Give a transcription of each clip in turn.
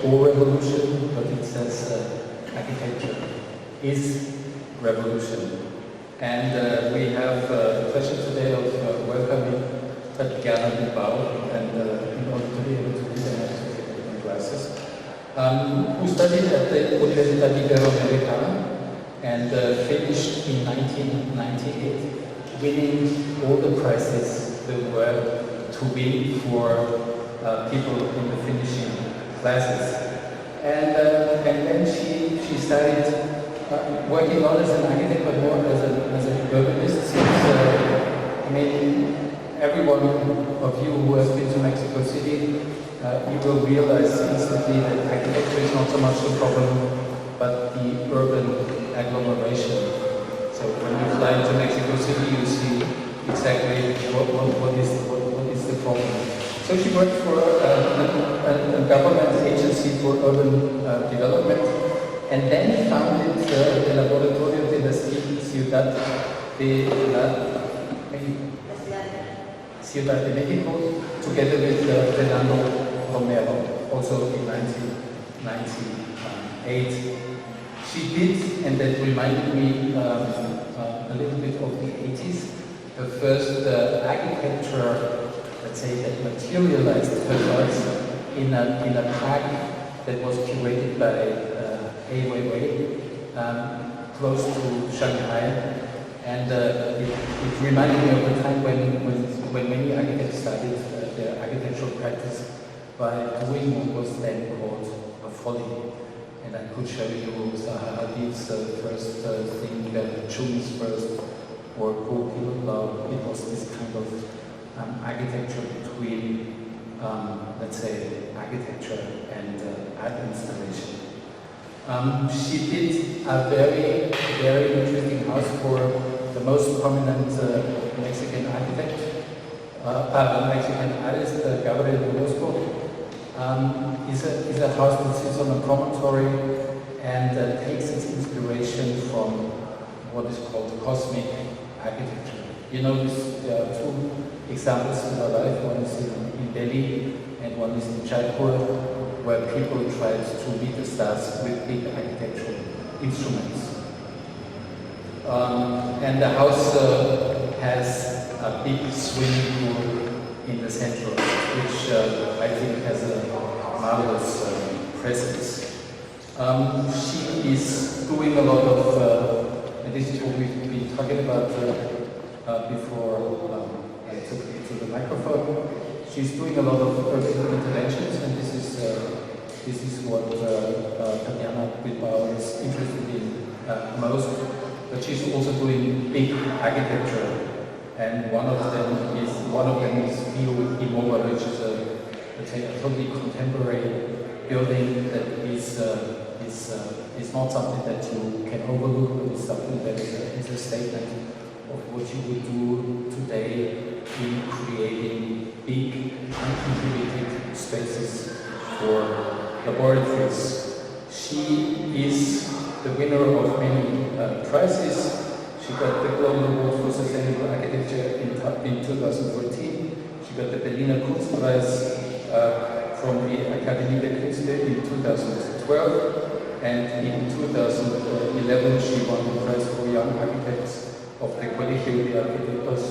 or revolution, but it says architecture is revolution. And we have the pleasure today of welcoming Tatiana Bilbao, and in order to be able to read, I have to take my glasses, who studied at the Universidad Iberoamericana and finished in 1998, winning all the prizes there were to win for people in the finishing classes. And then she started working not as an architect but more as an urbanist. Since, I mean, every one of you who has been to Mexico City, you will realize instantly that architecture is not so much the problem, but the urban agglomeration. So when you fly into Mexico City, you see exactly what is the problem. So she worked for a government agency for urban development, and then founded the Laboratorio de la Ciudad de México, together with Fernando Romero, also in 1998. She did, and that reminded me a little bit of the 80s, the first architecture, let's say, that materialized her thoughts in a park that was curated by IoA, close to Shanghai. And it reminded me of the time when many architects started their architectural practice by doing what was then called a folly. And I could show you Zaha Hadid's first thing, Chung's first, or Bilbao. It was this kind of architecture between, let's say, architecture and art installation. She did a very, very interesting house for the most prominent Mexican architect, Mexican artist, Gabriel Orozco. Is a house that sits on a promontory and takes its inspiration from what is called cosmic architecture. You notice there are two examples in our life. One is in Delhi and one is in Jaipur, where people tried to meet the stars with big architectural instruments. And the house has a big swimming pool in the center, which I think has a marvelous presence. She is doing a lot of, and this is what we've been talking about before I took it to the microphone. She's doing a lot of urban interventions, and this is what Tatiana Bilbao is interested in most. But she's also doing big architecture. And one of them is View Imova, which is a totally contemporary building that is not something that you can overlook, but it's something that is a statement of what you would do today in creating big, uninhibited spaces for laboratories. She is the winner of many prizes. She got the Global Award for Sustainable Architecture in 2014. She got the Berliner Kunstpreis from the Akademie der Künste in 2012. And in 2011, she won the prize for young architects of the Colegio de Arquitectos.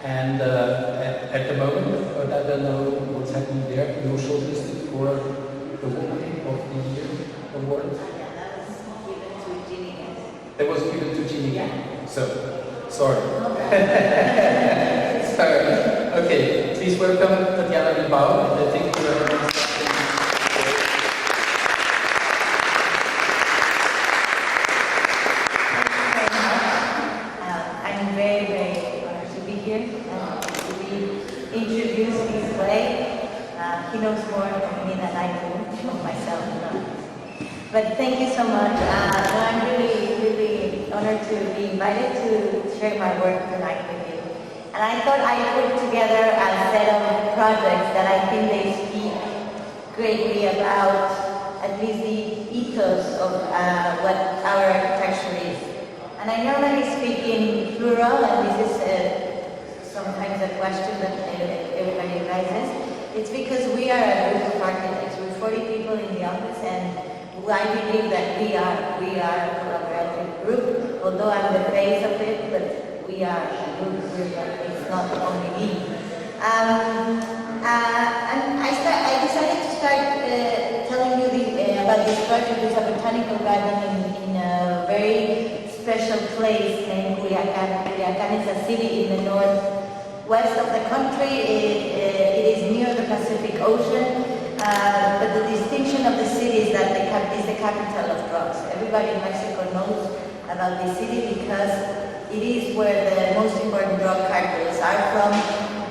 And at the moment, I don't know what's happening there, you're shortlisted for the Woman of the Year award. That was given to Ginny. So, sorry. Sorry. Okay, please welcome Tatiana Bilbao. And I think I'm very, very honored to be here and to be introduced to his play. He knows more of me than I do of myself. But thank you so much. I'm really honored to be invited to share my work tonight with you. And I thought I'd put together a set of projects that I think they speak greatly about at least the ethos of what our architecture is. And I normally speak in plural, and this is sometimes a question that everybody raises. It's because we are a group of architects. We're 40 people in the office, and I believe that we are a collaborative group. Although I'm the face of it, but we are a group. It's not only me. And I decided to start telling you about this project. It's a botanical garden in a very special place named Culiacan. Culiacan is a city in the northwest of the country. It is near the Pacific Ocean, but the distinction of the city is that it's the capital of drugs. Everybody in Mexico knows about this city because it is where the most important drug cartels are from.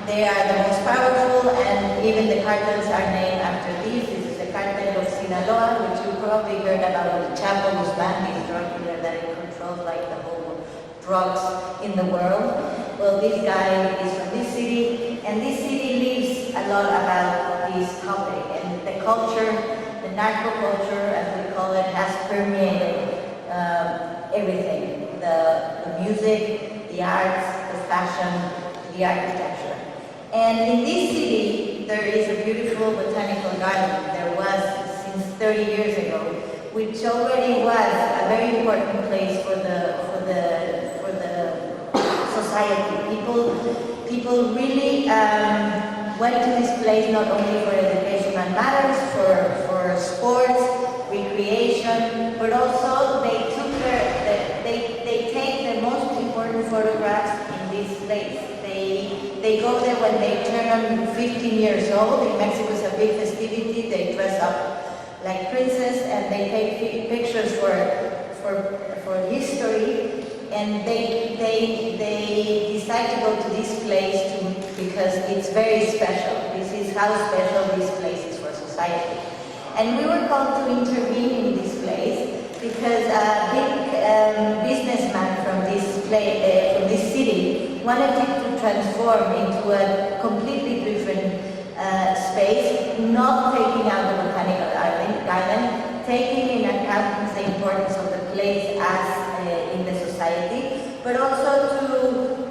They are the most powerful, and even the cartels are named after these. This is the cartel of Sinaloa, which you probably heard about, the Chapo Guzman, this drug dealer that it controls like the whole drugs in the world. Well, this guy is from this city, and this city lives a lot about this topic. And the culture, the narco culture, as we call it, has permeated everything. The music, the arts, the fashion, the architecture. And in this city, there is a beautiful botanical garden. There was since 30 years ago, which already was a very important place for the society. People really went to this place not only for educational matters, for sports, recreation, but also they took they take the most important photographs in this place. They go there when they turn 15 years old. In Mexico, it's a big festivity. They dress up like princes and they take pictures for history. And they decide to go to this place because it's very special. This is how special this place is for society. And we were called to intervene in this place because a big businessman from this city wanted it to transform into a completely different space, not taking out the botanical garden, taking in account the importance of the place as in the society, but also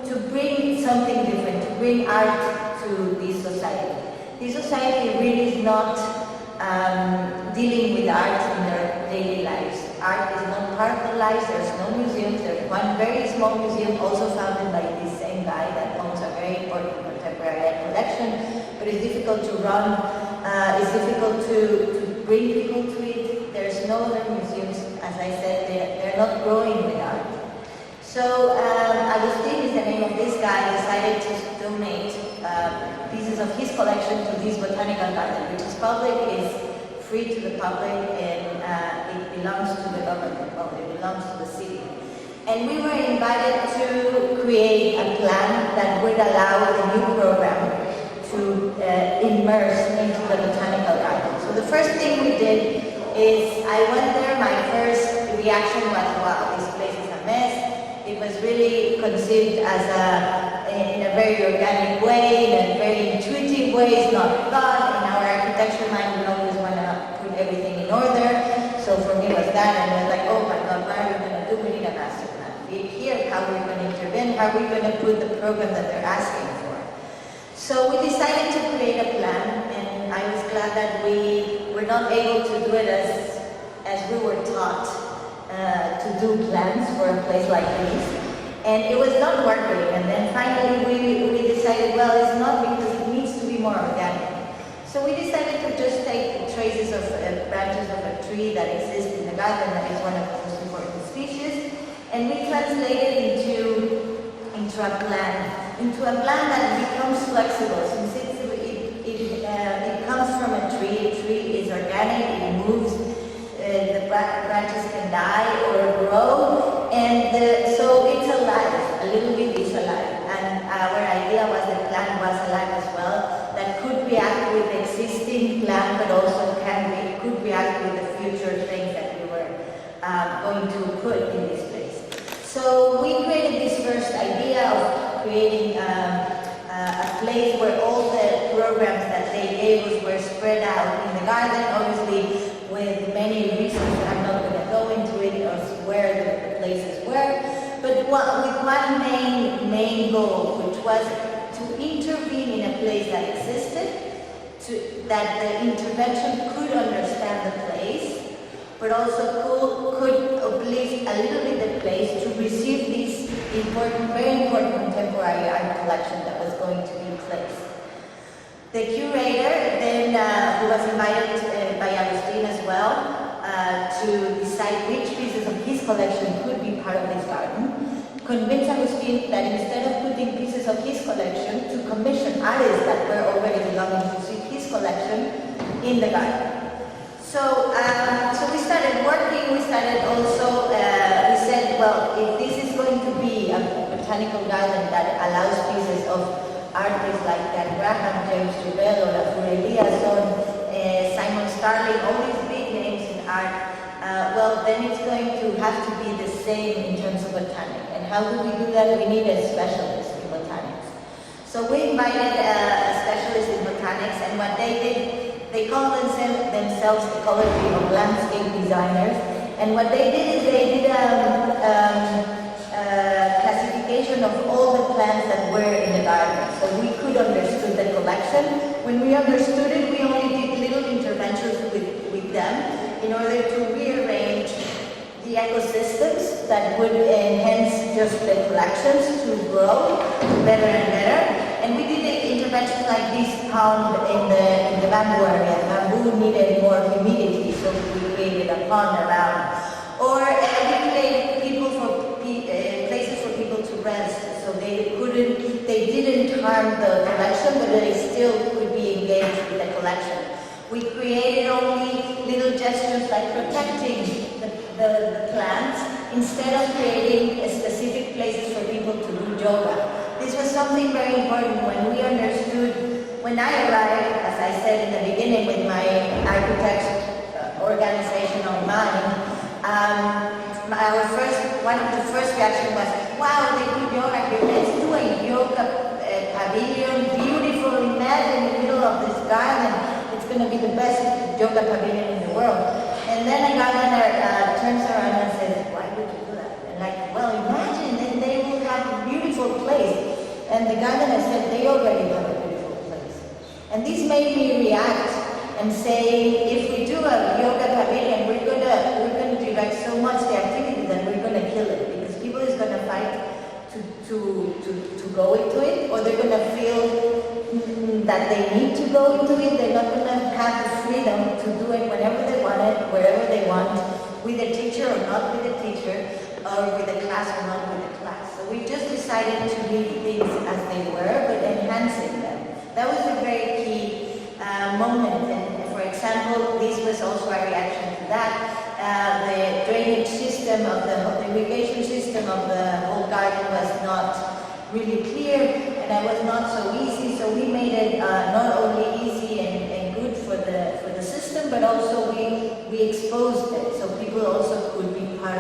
to bring something different, to bring art to this society. This society really is not dealing with art in their daily lives. Art is not part of their lives. There's no museums. There's one very small museum also founded by this same guy that owns a very important contemporary art collection, but it's difficult to run. It's difficult to bring people to it. There's no other museums. As I said, they're not growing with art. So Agustin is the name of this guy, decided to donate pieces of his collection to this botanical garden, which is public, is free to the public, and it belongs to the government, well, it belongs to the city. And we were invited to create a plan that would allow the new program to immerse into the botanical garden. So the first thing we did is, I went there, my first reaction was, wow, this place is a mess. It was really conceived as in a very organic way, in a very intuitive way. It's not thought. In our architecture mind, we always want to put everything in order. So for me, it was that, and I was like, oh my God, what are we going to do? We need a master plan. Here, how are we going to intervene? How are we going to put the program that they're asking for? So we decided to create a plan, and I was glad that we were not able to do it as we were taught. To do plans for a place like this, and it was not working. And then finally we decided, well, it's not, because it needs to be more organic. So we decided to just take the traces of branches of a tree that exists in the garden, that is one of the most important species, and we translated into a plan that becomes flexible, since it comes from a tree. A tree is organic, it moves. The branches can die or grow, and so it's alive, a little bit is alive. And our idea was the plan was alive as well, that could react with the existing plan, but also could react with the future things that we were going to put in this place. So we created this first idea of creating a place where all the programs that they gave us were spread out in the garden, obviously with many reasons that I'm not going to go into it, or where the places were, but with one main goal, which was to intervene in a place that existed, that the intervention could understand the place, but also could uplift a little bit the place to receive this important, very important contemporary art collection that was going to be placed. The curator then, who was invited by Agustin as well, to decide which pieces of his collection could be part of this garden, convinced Agustin that instead of putting pieces of his collection, to commission artists that were already belonging to his collection in the garden. So we started working, we started also, we said, well, if this is going to be a botanical garden that allows pieces of artists like Dan Graham, James Duvel, Lafur Eliasson, Simon Starling, all these big names in art, well, then it's going to have to be the same in terms of botanics. And how do we do that? We need a specialist in botanics. So we invited a specialist in botanics, and what they did, they call themselves ecology or landscape designers. And what they did is they did classification of all the plants that were in the garden. So we could understand the collection. When we understood it, we only did little interventions with them in order to rearrange the ecosystems that would enhance just the collections to grow better and better. And we did interventions like this pond in the bamboo area. Bamboo needed more humidity, so we created a pond around. Or we created places for people to rest, so they didn't harm the collection, but they still could be engaged with the collection. We created only little gestures like protecting the plants instead of creating specific places for people to do yoga. This was something very important when we understood, when I arrived, as I said in the beginning with my architect's organizational mind, one of the first reactions was, wow, they do yoga here, let's do a yoga pavilion, beautiful, imagine in the middle of this garden, it's going to be the best yoga pavilion in the world. And then a gardener turns around and says, why would you do that? And like, well, imagine, then they will have a beautiful place. And the gardener said, they already have a beautiful place. And this made me react and say, if we do a yoga pavilion, we're going to direct so much the activity that we're going to kill it, because people is going to fight to go into it, or they're going to feel that they need to go into it. They're not going to have the freedom to do it whenever they want it, wherever they want, with a teacher or not with a teacher, or with a class or not with a class. So we just decided to leave things as they were, but enhancing them. That was a very key moment. And for example, this was also a reaction to that. The drainage system of the irrigation system of the whole garden was not really clear, and it was not so easy. So we made it not only easy and good for the system, but also we exposed it, so people also could be part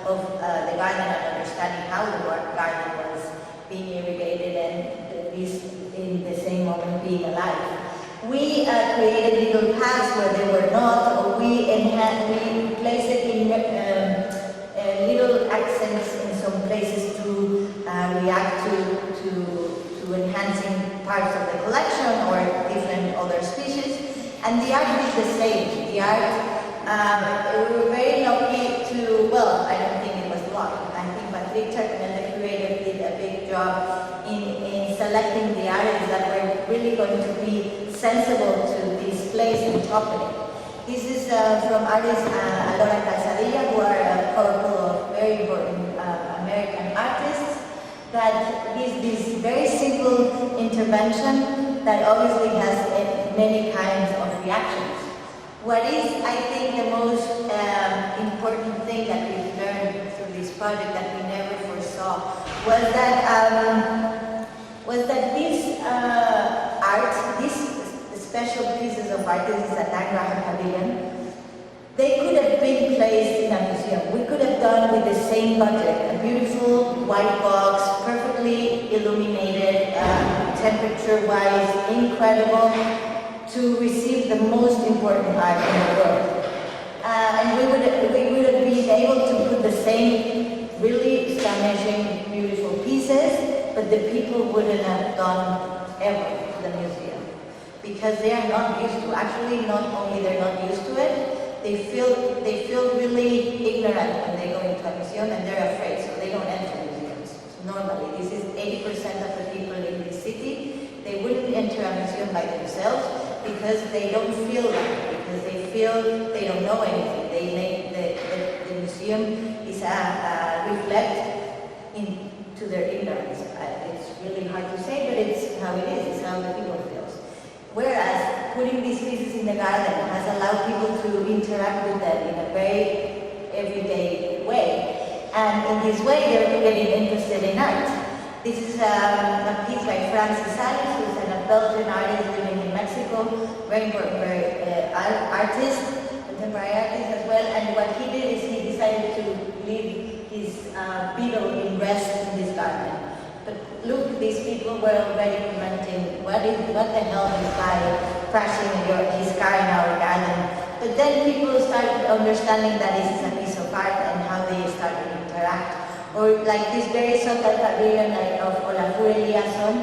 of the garden and understanding how the garden was being irrigated, and this in the same moment being alive. We created little paths where they were not, or we placed it in little accents in some places to react to enhancing parts of the collection or different other species. And the art is the same. The art, we were very lucky to, well, I don't think it was luck. I think Patrick and the curator did a big job in selecting the artists that were really going to be sensible to this place and topic. This is from artists Alora Calzadilla, who are a couple of very important American artists, that this very simple intervention that obviously has many kinds of reactions. What is, I think, the most important thing that we've learned through this project that we never foresaw was that this art, these special pieces of art, this is a Dan Graham pavilion, they could have been placed in a museum. We could have done with the same budget, a beautiful white box, perfectly illuminated, temperature-wise, incredible, to receive the most important art in the world. And we would have been able to put the same really astonishing, beautiful pieces, but the people wouldn't have gone ever to the museum. because they are not used to. Actually, not only they're not used to it, they feel really ignorant when they go into a museum, and they're afraid, so they don't enter museums. Normally, this is 80% of the people in the city. They wouldn't enter a museum by themselves because they don't feel that, because they feel they don't know anything. They make the museum is a reflect into their ignorance. It's really hard to say, but it's how it is. It's how the people feel. Whereas putting these pieces in the garden has allowed people to interact with them in a very everyday way. And in this way, they're getting interested in art. This is a piece by Francis Alice, who's a Belgian artist living in Mexico, very artist, contemporary artist as well. And what he did is he decided to leave his beetle in rest in this garden. But look, these people were already commenting, what the hell is this guy crashing his car in our garden? But then people started understanding that this is a piece of art and how they started to interact. Or like this very subtle pavilion of Olafur Eliasson,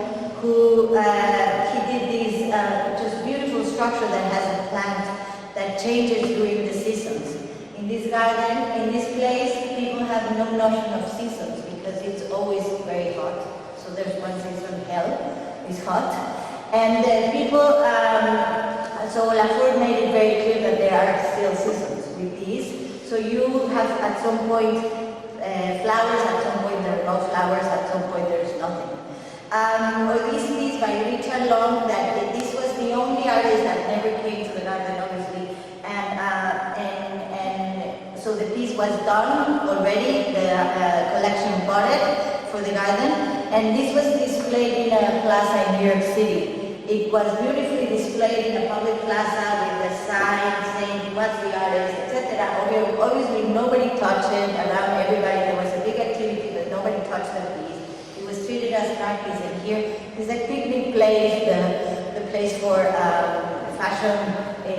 who he did this just beautiful structure that has a plant that changes during the seasons. In this garden, in this place, people have no notion of seasons because it's always very hot. So there's one season, hell, is hot. And people, so Olafur made it very clear that there are still seasons with these. So you have at some point flowers, at some point there are no flowers, at some point there is nothing. Or this piece by Richard Long, that this was the only artist that never came to the garden, obviously. And so the piece was done already, the collection bought it for the garden, and this was displayed in a plaza in New York City. It was beautifully displayed in a public plaza with a sign saying what's the artist, etc. Obviously nobody touched it, around everybody there was a big activity, but nobody touched the piece. It was treated as an art piece, and here is a picnic place, the place for fashion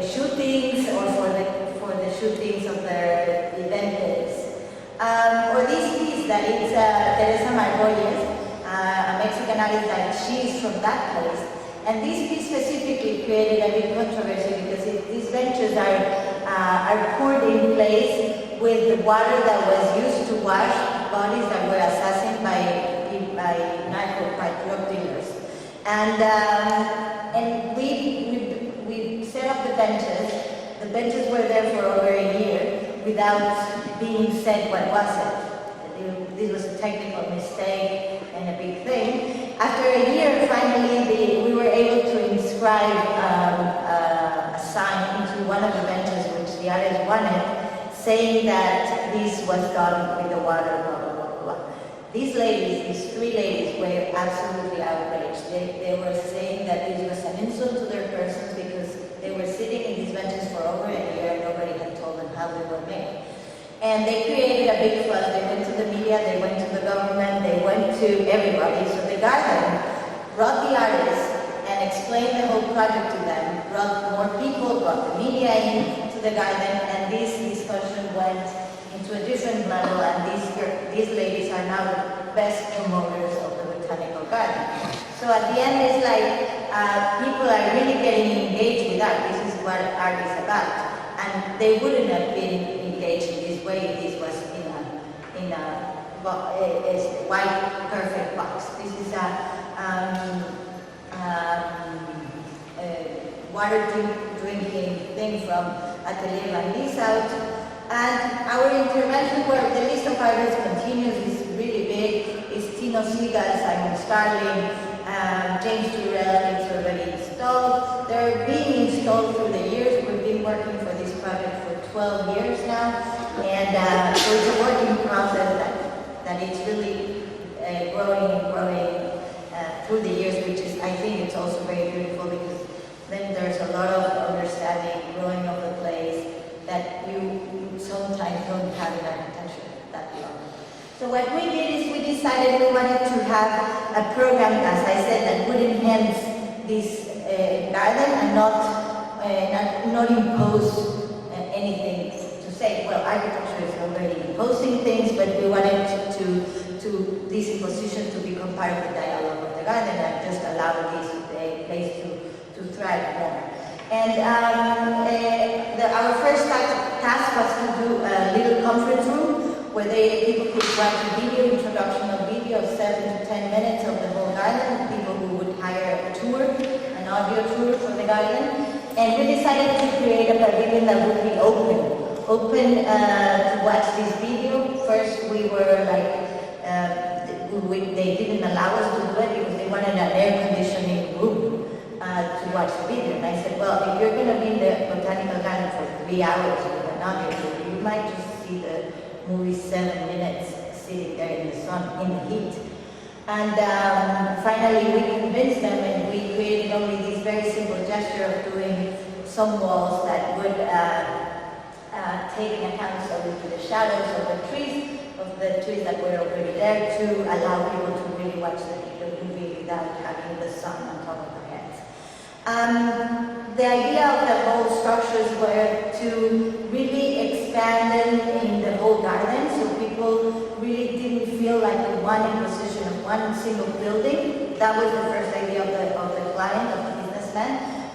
shootings or for the shootings of their events. Or this piece that it's Teresa Margolles, a Mexican artist that she's from that place. And this piece specifically created a big controversy because these benches are poured in place with the water that was used to wash bodies that were assassinated by drug dealers. And we set up the benches. The benches were there for over a year without being said what was it. This was a technical mistake and a big thing. After a year, finally, we were able to inscribe a sign into one of the benches, which the artist wanted, saying that this was done with the water, blah, blah, blah, blah. These ladies, these three ladies, were absolutely outraged. They were saying that this was an insult to their persons because they were sitting in these benches for over a year and nobody had told them how they were made. And they created a big fuss. They went to the media, they went to the government, they went to everybody. So the garden brought the artists and explained the whole project to them, brought more people, brought the media into the garden, and this discussion went into a different level, and these ladies are now the best promoters of the botanical garden. So at the end, it's like people are really getting engaged with art. This is what art is about. And they wouldn't have been engaged in this way if this was in a white perfect box. This is a water drinking thing from Atelier Van Lieshout. And our intervention, where the list of artists continues, is really big. It's Tino Seagal, Simon Starling, James Turrell, it's already installed. They're being installed through the years. We've been working for this project for 12 years now. And so it's a working process that it's really growing through the years, which is, I think it's also very beautiful because then there's a lot of understanding, growing of the place that you sometimes don't have in architecture that long. So what we did is we decided we wanted to have a program, as I said, that would enhance this garden and not impose anything to say. Well, architecture is already imposing things, but we wanted to this imposition to become part of the dialogue of the garden and just allow this place to thrive. describe more. And our first task was to do a little conference room where people could watch a video, introductional video of 7 to 10 minutes of the whole garden, people who would hire a tour, an audio tour for the garden. And we decided to create a pavilion that would be open to watch this video. First we were like, they didn't allow us to do it because they wanted an air conditioning room to watch the video. And I said, well, if you're going to be in the botanical garden for 3 hours with an audio tour, you might just see the movie 7 minutes sitting there in the sun, in the heat. And finally we convinced them, and we created only this very simple gesture of doing some walls that would take into account the shadows of the trees that were already there, to allow people to really watch the movie without having the sun on top of their heads. The idea of the whole structures were to really expand them in the whole garden, so people really didn't feel like one imposition of one single building. That was the first idea of the client, of the businessman.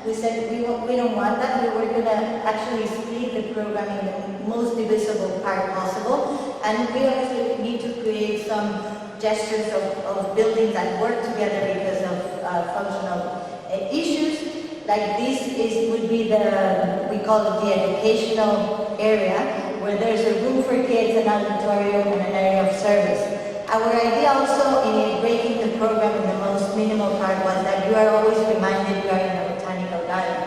We said we don't want that. We were going to actually split the program in the most divisible part possible, and we actually need to create some gestures of buildings that work together because of functional issues. Like this would be we call it the educational area, where there's a room for kids, an auditorium, and an area of service. Our idea also in breaking the program in the most minimal part was that you are always reminded you are in a botanical garden.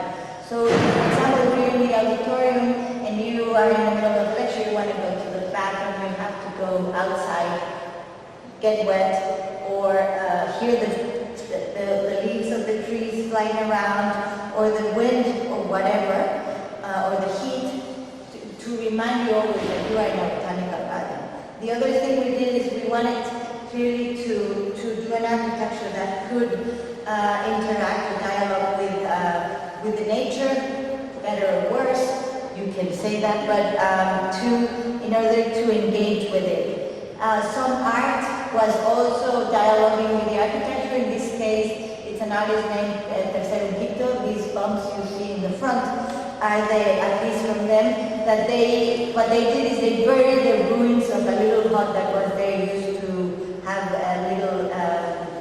So, for example, if you're in the auditorium and you are in the middle of a lecture, you want to go to the bathroom, you have to go outside, get wet, or hear the leaves of the trees flying around, or the wind, or whatever, or the heat, to remind you always that you are in a botanical garden. The other thing we did is we wanted clearly to do an architecture that could interact or dialogue with the nature, better or worse, you can say that, but in order to engage with it. Some art was also dialoguing with the architecture. In this case, it's an artist named Tatiana. These bumps you see in the front are at least from them, what they did is they buried the ruins of a little hut that was there, used to have little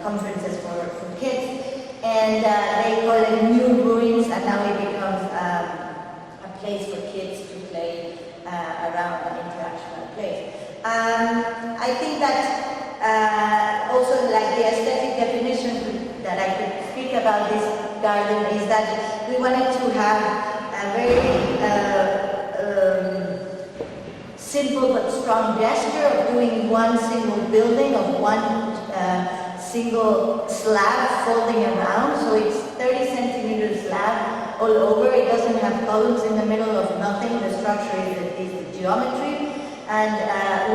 conferences for kids, and they call it new ruins, and now it becomes a place for kids to play around, an interactional place. I think that also, like the aesthetic definition that I could speak about this garden, is that we wanted to have a very simple but strong gesture of doing one single building, of one single slab folding around. So it's 30 centimeter slab all over. It doesn't have columns in the middle of nothing. The structure is the geometry. And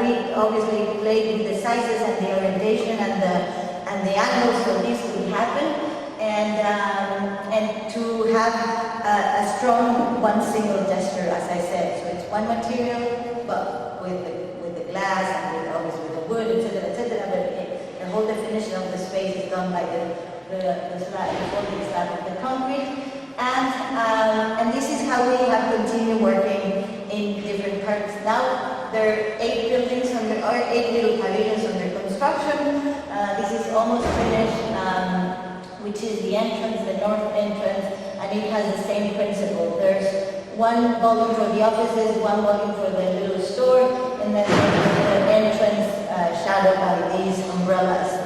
we obviously played with the sizes and the orientation and the angles so this could happen. And to have a strong one single gesture, as I said. So it's one material, but with the glass and obviously the wood, etc. But the whole definition of the space is done by the folding slab of the concrete. And this is how we have continued working in different parts. Now there are 8 buildings or 8 little pavilions under construction. This is almost finished. Which is the entrance, the north entrance, and it has the same principle. There's one volume for the offices, one volume for the little store, and then the entrance shadowed by these umbrellas.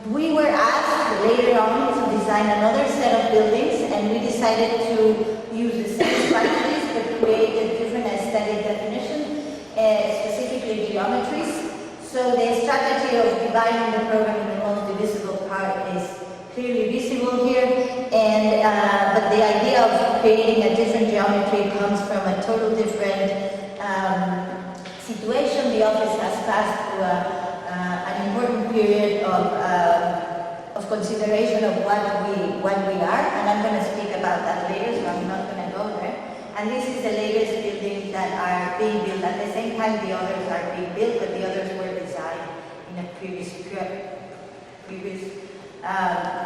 We were asked later on to design another set of buildings, and we decided to use the same strategies but create a different aesthetic definition, specifically geometries. So the strategy of dividing the program in the most divisible part is clearly visible here, and but the idea of creating a different geometry comes from a total different situation. The office has passed through an important period of consideration of what we are, and I'm going to speak about that later, so I'm not going to go there. And this is the latest buildings that are being built. At the same time, the others are being built, but the others were designed in a previous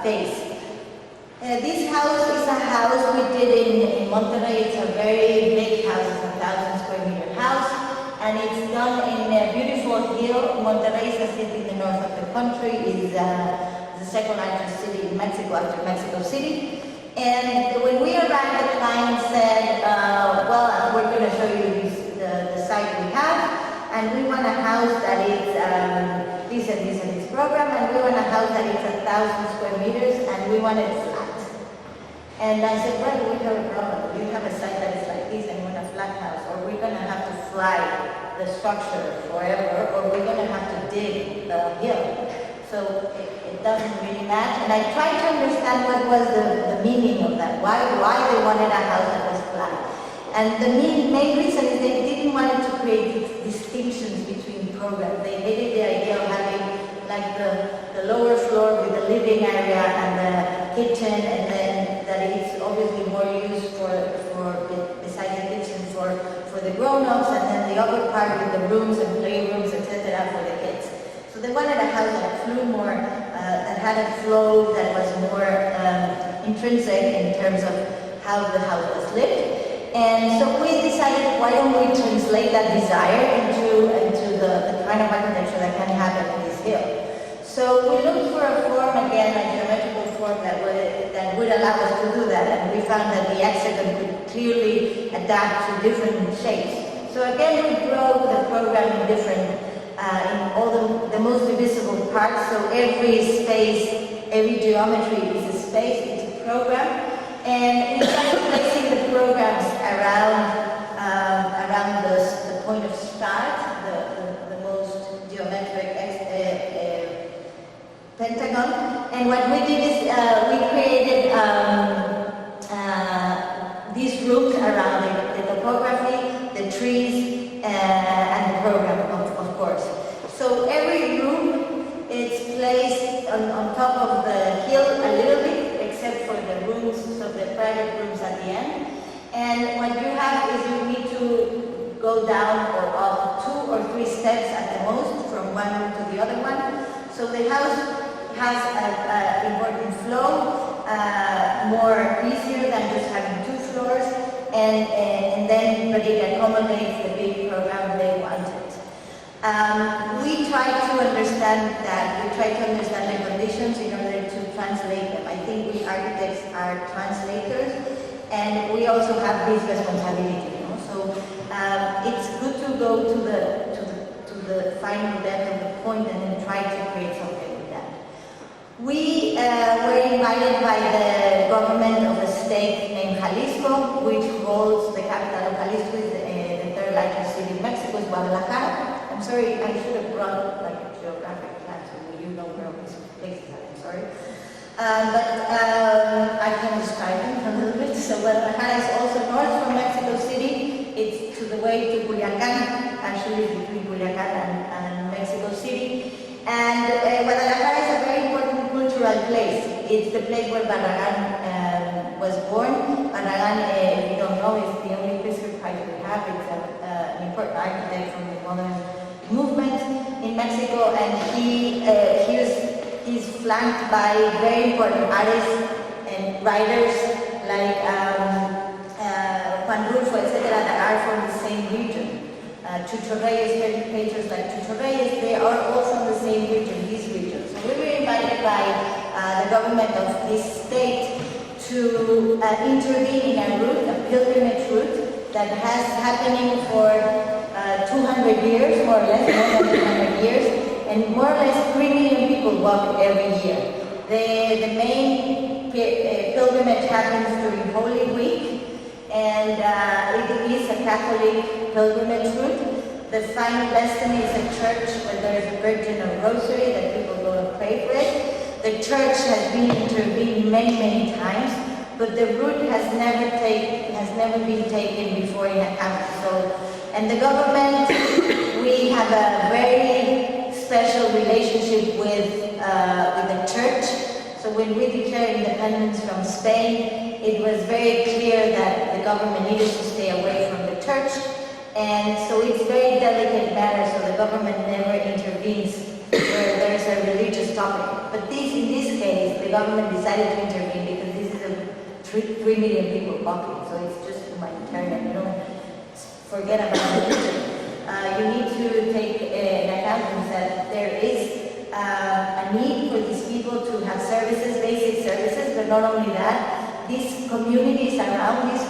phase. This house is a house we did in Monterrey. It's a very big house, it's a 1,000 square meter house, and it's done in a beautiful hill. Monterrey is a city in the north of the country, is the second largest city in Mexico after Mexico City. And when we arrived, the client said, well, we're going to show you the site we have, and we want a house that is this and this and this program, and we want a house that is 1,000 square meters, and we want it flat. And I said, well, we have a problem. We have a site that is like this, and we want a flat house, or we're going to have to fly the structure forever, or we're going to have to dig the hill. So it doesn't really match. And I tried to understand what was the meaning of that, why they wanted a house that was flat. And the main reason is they didn't want to create distinctions between programs. They hated the idea of having like the lower floor with the living area and the kitchen, and then that it's obviously more used for besides the kitchen for the grown-ups, and then the upper part with the rooms and playrooms, etc. for the kids. So they wanted a house that flew more, that had a flow that was more intrinsic in terms of how the house was lived. And so we decided, why don't we translate that desire into the kind of architecture that can happen in this hill. So we looked for a form, again, a geometrical form that would allow us to do that, and we found that the hexagon could clearly adapt to different shapes. So again, we broke the program in different, in all the most visible parts, so every space, every geometry is a space, it's a program. And instead of placing the programs around the point of start, the most geometric pentagon, and what we did is we created these rooms around the topography, the trees, and the program, of course. So every room is placed on top of the hill a little bit, except for the rooms, so the private rooms at the end. And what you have is you need to go down or up 2 or 3 steps at the most from one room to the other one. So the house has an important flow, more easier than just having 2 floors, and then but it accommodates the big program they wanted. We try to understand that. We try to understand the conditions in order to translate them. I think we architects are translators, and we also have this responsibility. You know? So it's good to go to the final depth of the point and then try to create something with that. We were invited by the government of a state named Jalisco, which holds the capital of Jalisco, is the third largest city in Mexico, is Guadalajara. I'm sorry, I should have brought like a geographic plan so you know where all these places are. I'm sorry. But I can describe them a little bit. So Guadalajara is also north from Mexico City. It's to the way to Culiacan, actually between Culiacan and Mexico City. And Guadalajara is a very important cultural place. It's the place where Barragán was born. Barragán, if you don't know, is the only Pritzker Prize we have. It's an important architect from the modern movement in Mexico, and he's flanked by very important artists and writers like Juan Rulfo, etc., that are from the same region. Chucho Reyes, painters like Chucho Reyes, they are all from the same region, this region. So we were invited by the government of this state to intervene in a route, a pilgrimage route, that has happening for 200 years, more or less, more than 200 years, and more or less 3 million people walk every year. The main pilgrimage happens during Holy Week, and it is a Catholic pilgrimage route. The final destiny is a church where there is a Virgin of Rosary that people go and pray with. The church has been intervened many, many times, but the route has never been taken before in a country. So, and the government, we have a very special relationship with the church. So when we declared independence from Spain, it was very clear that the government needed to stay away from the church. And so it's very delicate matter, so the government never intervenes where there's a religious topic. But in this case, the government decided to intervene because this is 3 million people walking, so it's just humanitarian. You don't forget about religion. You need to take in account that there is a need for these people to have services, basic services, but not only that, these communities around these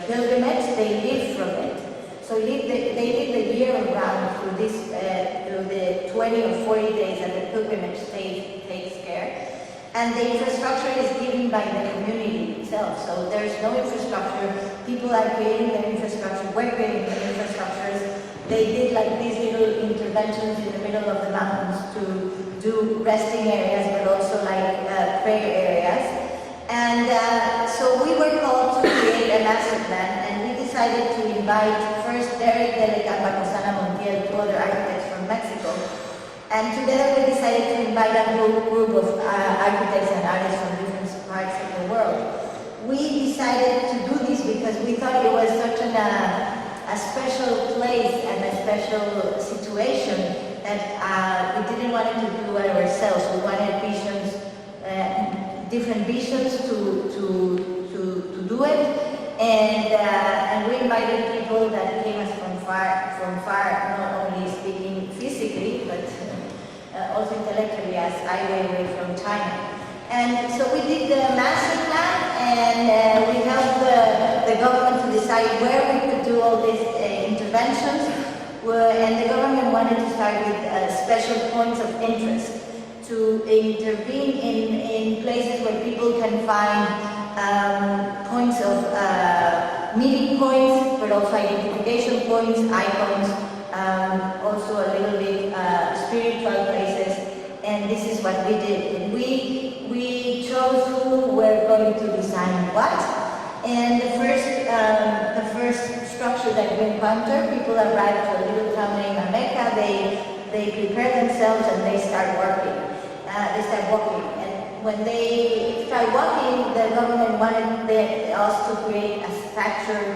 pilgrimage, they live from it. So they live the year round through the 20 or 40 days that the pilgrimage takes care. And the infrastructure is given by the community itself. So there's no infrastructure. People are creating their infrastructure, we're creating their infrastructures. They did like these little interventions in the middle of the mountains to do resting areas, but also like prayer areas. And so we were called to create a master plan, and we decided to invite first Derek Delec and Bacosana Montiel, two other architects from Mexico. And together we decided to invite a group of architects and artists from different parts of the world. We decided to do this because we thought it was such a special place and a special situation that we didn't want to do it ourselves. We wanted visions, different visions to do it, and we invited people that came us from far, not only speaking physically, but also intellectually, as IoA from China. And so we did the master plan, and we helped the government to decide where we could do all these interventions, and the government wanted to start with special points of interest, to intervene in places where people can find points of meeting points, but also identification points, icons, also a little bit spiritual places, and this is what we did. We chose who were going to design what, and the first structure that we encountered, people arrived to a little town named Ameca, they prepare themselves and they start working. They start walking, and when they start walking, the government wanted us to create a statue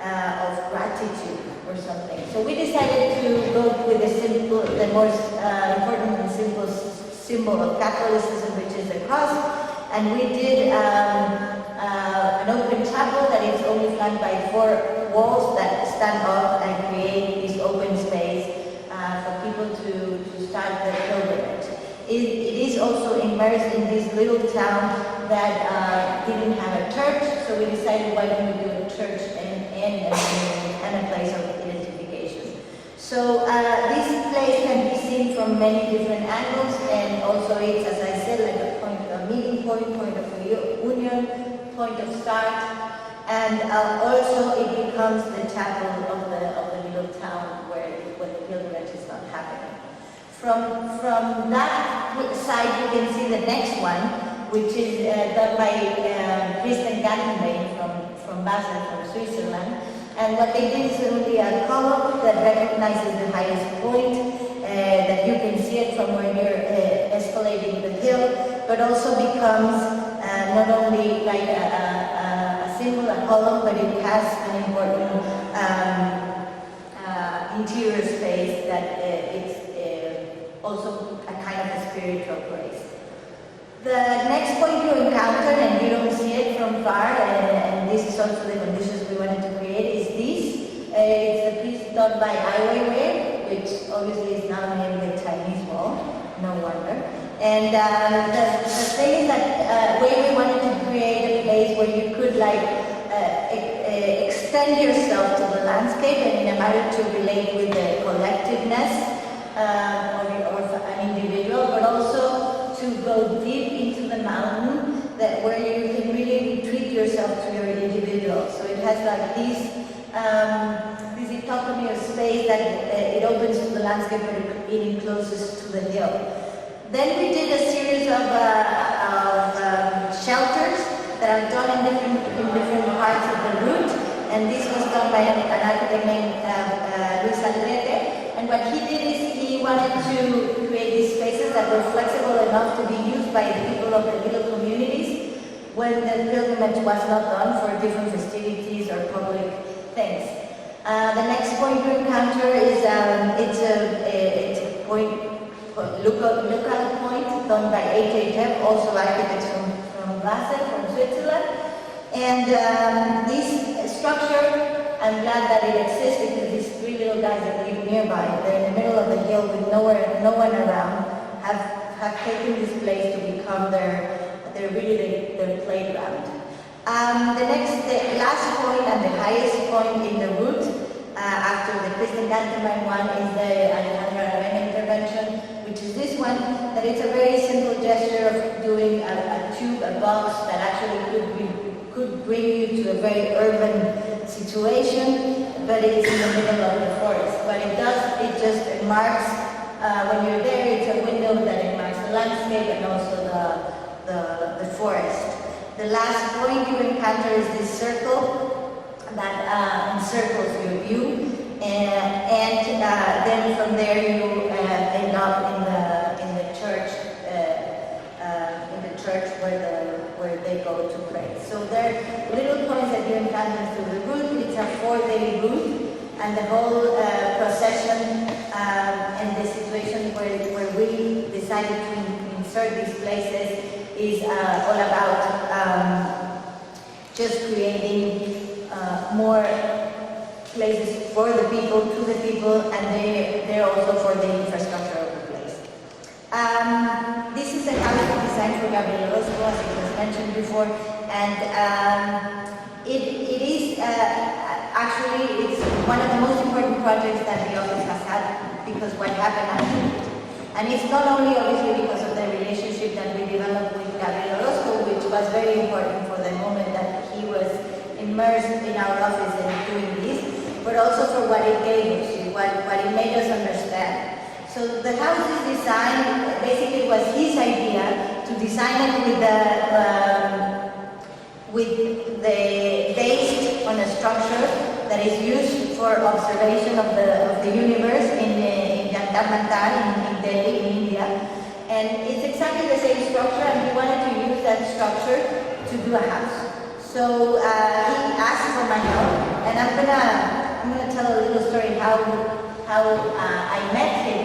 of gratitude or something. So we decided to go with the most important and simple symbol of Catholicism, which is the cross, and we did an open chapel that is only flanked by 4 walls that stand up and create this open space for people to start the pilgrimage. It is also immersed in this little town that didn't have a church, so we decided why don't we do a church and a place of identification. So this place can be seen from many different angles, and also it's, as I said, like a meeting point of union, point of start, and also it becomes the chapel of the little town where the pilgrimage is not happening. From that side, you can see the next one, which is done by Christian Gantenbein from Basel, from Switzerland. And what they did is only a column that recognizes the highest point, that you can see it from when you're escalating the hill, but also becomes not only like a symbol, a column, but it has an important interior space that it's also a kind of a spiritual place. The next point you encounter, and you don't see it from far, and this is also the conditions we wanted to create, is this. It's a piece done by IoA, which obviously is now named the Chinese Wall, no wonder. And the thing is that we wanted to create a place where you could extend yourself to the landscape, and in a matter to relate with the collectiveness of an individual, but also to go deep into the mountain, where you can really retreat yourself to your individual. So it has like this dichotomy of space that it opens to the landscape, but it encloses to the hill. Then we did a series of shelters that are done in different parts of the route, and this was done by an architect named Luis Aldrete. And what he did is he wanted to create these spaces that were flexible enough to be used by the people of the little communities when the pilgrimage was not done for different festivities or public things. The next point you encounter is it's a point, local point done by HHF, also architects from Basel, from Switzerland. And this structure, I'm glad that it exists because these three little guys that live nearby, they're in the middle of the hill with no one around, have taken this place to become their playground. The last point and the highest point in the route, after the Kristen Ganterman one, is the Alejandra Aravena intervention, which is this one, that it's a very simple gesture of doing a tube, a box that actually could bring you to a very urban situation, but it's in the middle of the forest. What it does, it just marks, when you're there, it's a window that it marks the landscape and also the forest. The last point you encounter is this circle that encircles your view, and then from there you end up in the church where they go to pray. So there are little points that you encounter through the route. It's a 4-day route, and the whole procession and the situation where we decided to insert these places is all about just creating more places for the people, to the people, and they're also for the infrastructure of the place. This is a house designed for Gabriel Orozco, as it was mentioned before, and it is actually it's one of the most important projects that the office has had, because what happened after it. And it's not only obviously because of the relationship that we developed with Gabriel Orozco, which was very important for the moment that he was immersed in our office and doing this, but also for what it gave us, what it made us understand. So the house's design basically was his idea to design it with the based on a structure that is used for observation of the universe in Jantar Mantar in Delhi, in India. And it's exactly the same structure, and we wanted to use that structure to do a house. So he asked for my help, and I'm gonna tell a little story how I met him,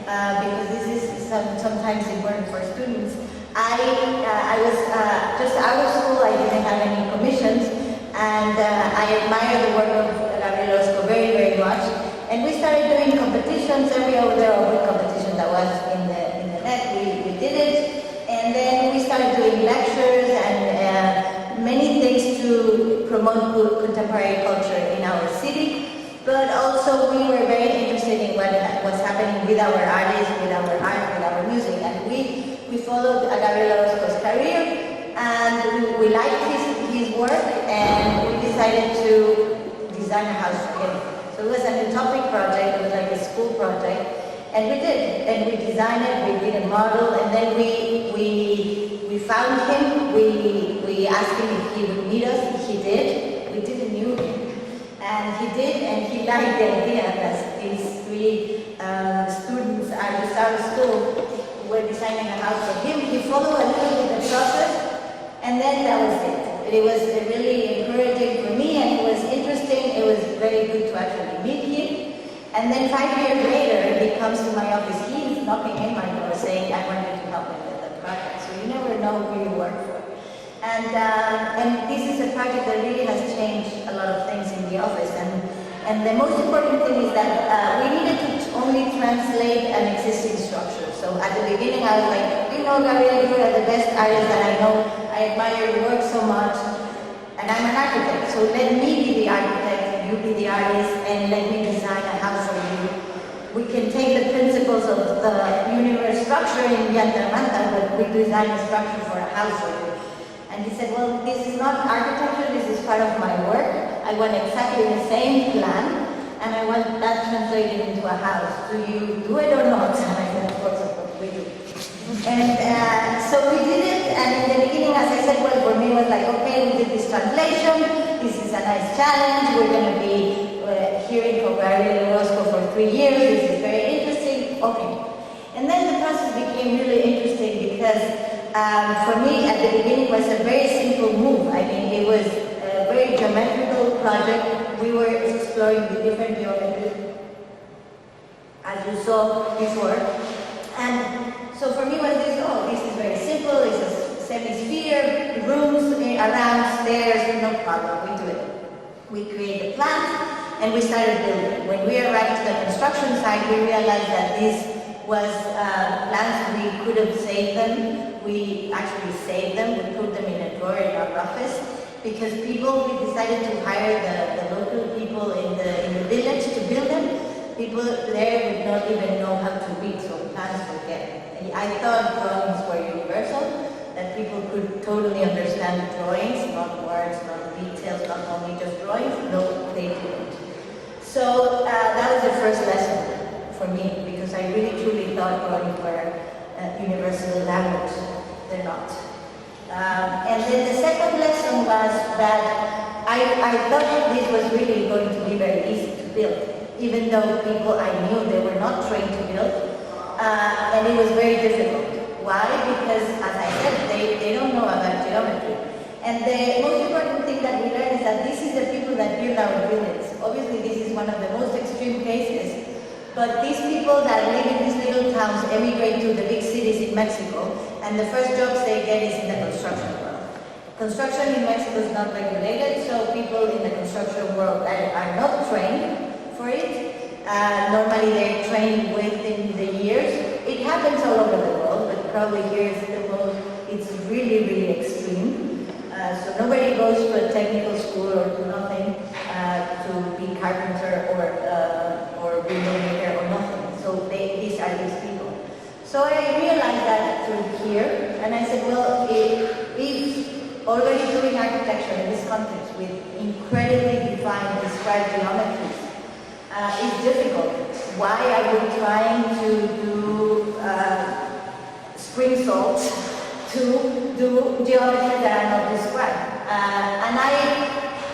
because this is sometimes important for students. I was just out of school. I didn't have any commissions, and I admire the work of Gabriel Orozco very, very much. And we started doing competitions. Every other competition that was in the net, we did it. And then we started doing lectures and many things to promote contemporary culture in our city. But also we were very interested in what was happening with our artists, with our art, with our music. And we followed Gabriel Orozco's career, and we liked his work, and we decided to design a house for him. So it was an utopic project, it was like a school project, and we did. And we designed it, we did a model, and then we found him, we asked him if he would meet us. He did. We didn't know him, and he did, and he liked the idea that these three students just out of school were designing a house for him. He followed a little bit the process, and then that was it. It was really encouraging for me, and it was interesting. It was very good to actually meet him. And then 5 years later, he comes to my office. He is knocking in my door saying, I want you to help me with the project. So you never know who you work for. And this is a project that really has changed a lot of things in the office. And the most important thing is that we needed to only translate an existing structure. So at the beginning, I was like, you know, Gabriel, you are the best artist that I know. I admire your work so much, and I'm an architect, so let me be the architect, you be the artist, and let me design a house for you. We can take the principles of the universe structure in Jantar Mantar, but we design a structure for a house for you. And he said, well, this is not architecture, this is part of my work. I want exactly the same plan, and I want that translated into a house. Do you do it or not? And I said, of course, we do. And so we did it, and in the beginning, as I said, well, for me it was like, okay, we did this translation, this is a nice challenge, we're going to be hearing from Gabriel Orozco for 3 years, this is very interesting, okay. And then the process became really interesting because for me, at the beginning, it was a very simple move. I mean, it was a very geometrical project. We were exploring the different geometries, as you saw before. And so for me, was this, oh, this is very simple, it's a semi-sphere, rooms, around stairs, no problem, we do it. We create the plant and we started building. When we arrived to the construction site, we realized that this was plants, we could have saved them. We actually saved them, we put them in a drawer in our office because we decided to hire the local people in the village to build them. People there would not even know how to read, so plants forget. I thought drawings were universal, that people could totally understand drawings, not words, not details, not only just drawings. No, they didn't. So that was the first lesson for me, because I really truly thought drawings were universal language. They're not. And then the second lesson was that I thought this was really going to be very easy to build, even though people I knew, they were not trained to build. And it was very difficult. Why? Because, as I said, they don't know about geometry. And the most important thing that we learned is that this is the people that build our buildings. Obviously, this is one of the most extreme cases, but these people that live in these little towns emigrate to the big cities in Mexico, and the first jobs they get is in the construction world. Construction in Mexico is not regulated, so people in the construction world are not trained for it. Normally they're trained within the years. It happens all over the world, but probably here is the most, it's really, really extreme. So nobody goes to a technical school or to nothing to be carpenter or window maker or nothing. So these are these people. So I realized that through here, and I said, well, if already doing architecture in this context with incredibly defined, described geometries, is difficult. Why are we trying to do spring salts to do geometry that are not described?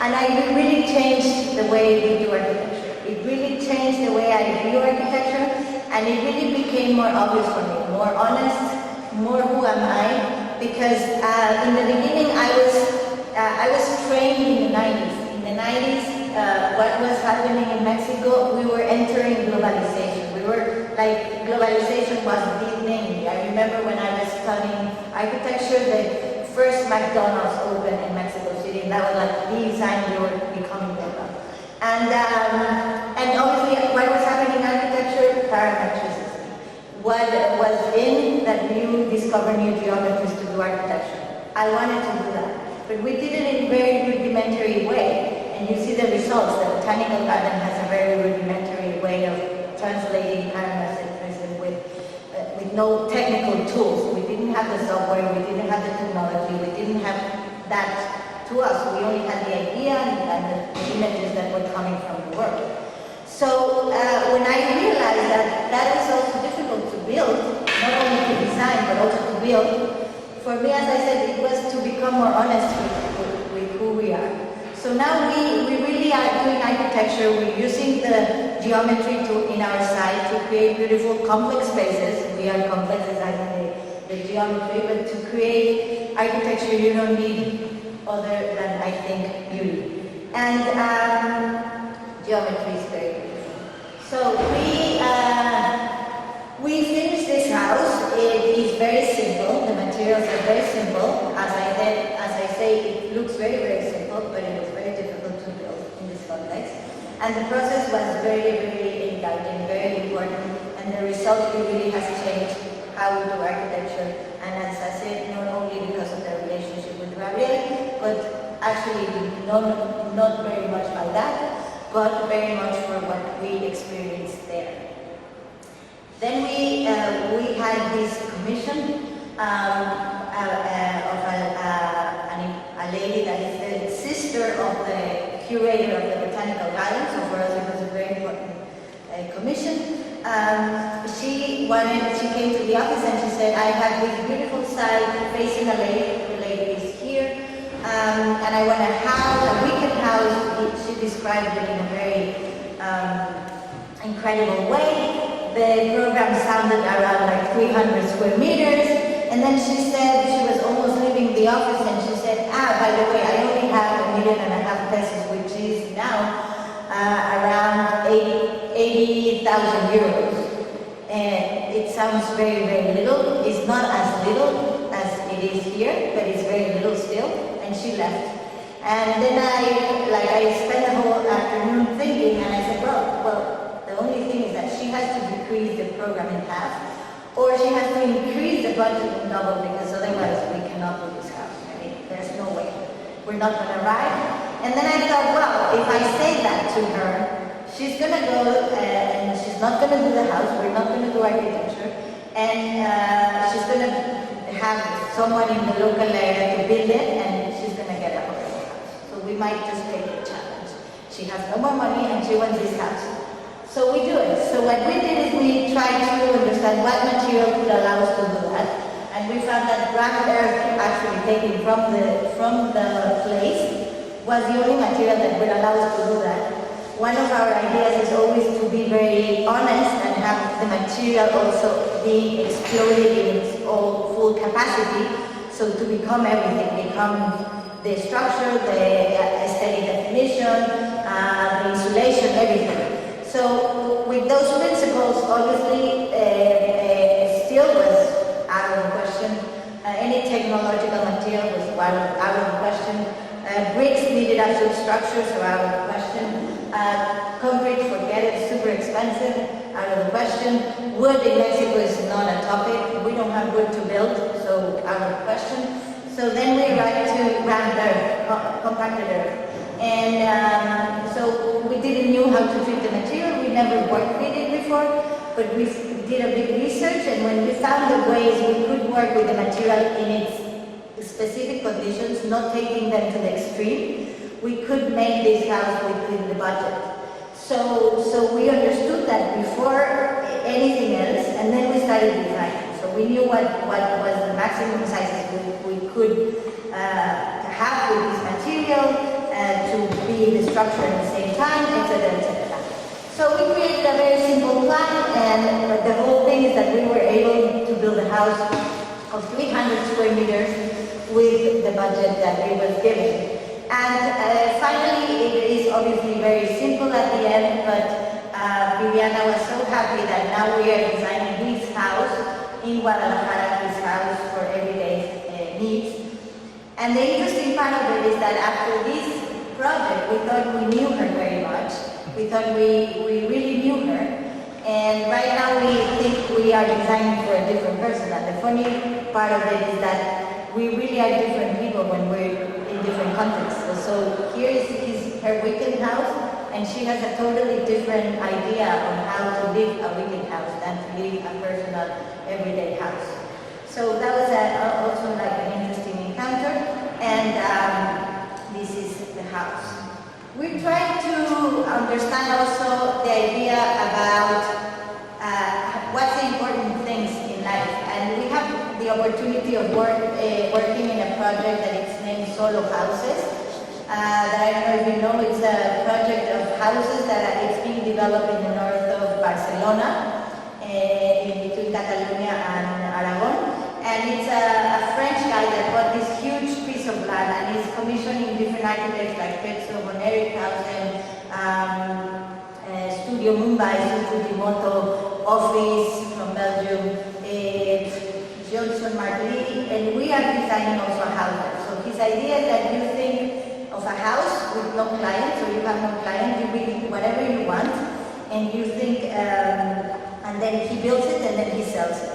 And I really changed the way we do architecture. It really changed the way I view architecture, and it really became more obvious for me, more honest, more who am I? Because in the beginning I was trained in the 90s. In the 90s, what was happening in Mexico, we were entering globalization. We were like, globalization was the thing. I remember when I was studying architecture, the first McDonald's opened in Mexico City, and that was like the sign we were becoming global. And obviously, what was happening in architecture? Parametricity. What was in that you discover new geometries to do architecture. I wanted to do that, but we did it in a very rudimentary way. And you see the results. The botanical garden has a very rudimentary way of translating parametrism with no technical tools. We didn't have the software, we didn't have the technology, we didn't have that to us. We only had the idea and the images that were coming from the work. So when I realized that that was also difficult to build, not only to design but also to build, for me, as I said, it was to become more honest with who we are. So now we really are doing architecture. We're using the geometry in our site to create beautiful complex spaces. We are complex designing the geometry, but to create architecture you don't need other than, I think, beauty. And geometry is very beautiful. So we finished this house. It is very simple. The materials are very simple. As I say, it looks very, very simple, but it was very difficult to build in this context. And the process was very, very indulgent, very important, and the result really has changed how we do architecture. And as I said, not only because of the relationship with Gabriel, but actually not very much by that, but very much for what we experienced there. Then we had this commission of a lady that is the sister of the curator of the botanical garden, so for us it was a very important commission. She came to the office and she said, I have this beautiful site facing a lake, the lake is here, and I want a house, a wicked house. She described it in a very incredible way. The program sounded around like 300 square meters, and then she said, she was almost leaving the office, and she said, by the way, I only have $1.5 million pesos, which is now around 80,000 euros. And it sounds very, very little. It's not as little as it is here, but it's very little still. and she left. And then I spent the whole afternoon thinking, and I said, well, the only thing is that she has to decrease the program in half, or she has to increase the budget in double, because otherwise we cannot do this house. I mean, there's no way. We're not going to arrive. And then I thought, well, if I say that to her, she's going to go and she's not going to do the house, we're not going to do architecture, and she's going to have someone in the local area to build it, and she's going to get a horrible house. So we might just take the challenge. She has no more money and she wants this house. So we do it. So what we did is we tried to understand what material could allow us to do that. And we found that black earth, actually taken from the place, was the only material that would allow us to do that. One of our ideas is always to be very honest and have the material also be exploded in its all full capacity, so to become everything, become the structure, the aesthetic definition, the insulation, everything. So with those principles, obviously, steel was out of the question. Any technological material was out of the question. Bricks needed absolute structure, so out of the question. Concrete, forget it, super expensive, out of the question. Wood in Mexico is not a topic. We don't have wood to build, so out of the question. So then we arrived to ground earth, compacted earth. And so we didn't know how to treat the material. We never worked with it before, but we did a big research, and when we found the ways we could work with the material in its specific conditions, not taking them to the extreme, we could make this house within the budget. So we understood that before anything else, and then we started designing. So we knew what was the maximum sizes we could have with this material to be the structure at the same time, etc., etc. So we created a very simple plan, and the whole thing is that we were able to build a house of 300 square meters with the budget that we were given. And finally, it is obviously very simple at the end, but Viviana was so happy that now we are designing his house in Guadalajara, his house for everyday needs. And the interesting part of it is that after this project, we thought we knew her very much. We thought we really knew her. And right now we think we are designing for a different person. And the funny part of it is that we really are different people when we're in different contexts. So here is her weekend house, and she has a totally different idea on how to live a weekend house than to live a personal everyday house. So that was also like an interesting encounter, and this is the house. We tried to understand also the idea about what's the important things in life, and we have the opportunity of working in a project that is named Solo Houses. That I don't know if you know, it's a project of houses that it's being developed in the north of Barcelona, in between Catalonia and Aragon. And it's a French guy that bought this huge piece of land, and he's commissioning different architects like Petzo, von Erichhausen, Studio Mumbai, Fujimoto, Office from Belgium, Johnson Marley, and we are designing also a house. So his idea is that you think of a house with no client, so you have no client, you build whatever you want, and you think, and then he builds it and then he sells it.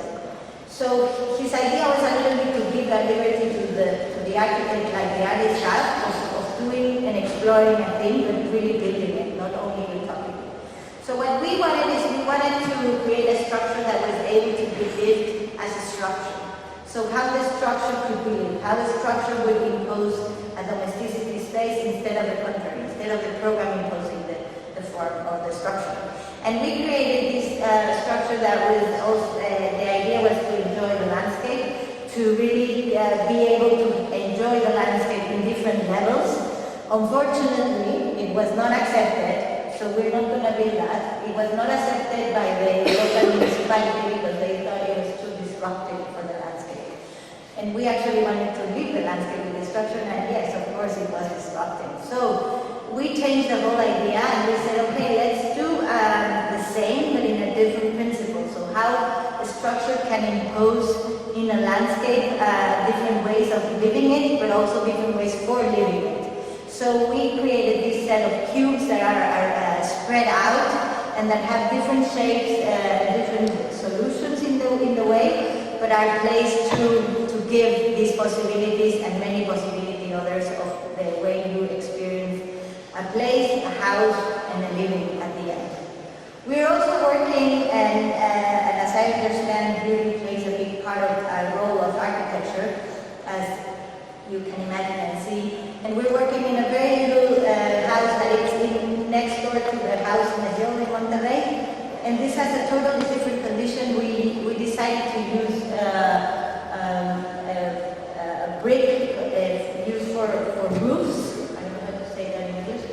So his idea was actually to give that liberty to the architect, like the artist have, of doing and exploring a thing, but really building it, not only talking. So what we wanted is we wanted to create a structure that was able to be lived as a structure. So how the structure could be lived, how the structure would impose a domesticity space instead of the contrary, instead of the program imposing the form or the structure. And we created this structure that was also, the idea was to enjoy the landscape, to really be able to enjoy the landscape in different levels. Unfortunately, it was not accepted, so we're not going to build that. It was not accepted by the local municipality because they thought it was too disruptive for the landscape. And we actually wanted to leave the landscape with the structure, and yes, of course, it was disruptive. So we changed the whole idea, and we said, okay, let's do the same, but in a different principle. So how the structure structure can impose in a landscape different ways of living it, but also different ways for living it. So we created this set of cubes that are spread out and that have different shapes, different solutions in the way, but are placed to give these possibilities and many possibility others of the way you experience a place, a house, and a living at the end. We're also working, and as I understand, building plays a big part of our role of architecture, as you can imagine and see. And we're working in a very little house that is next door to the house in Medellin in Monterrey. And this has a totally different condition. We decided to use a brick used for roofs. I don't know how to say that in English.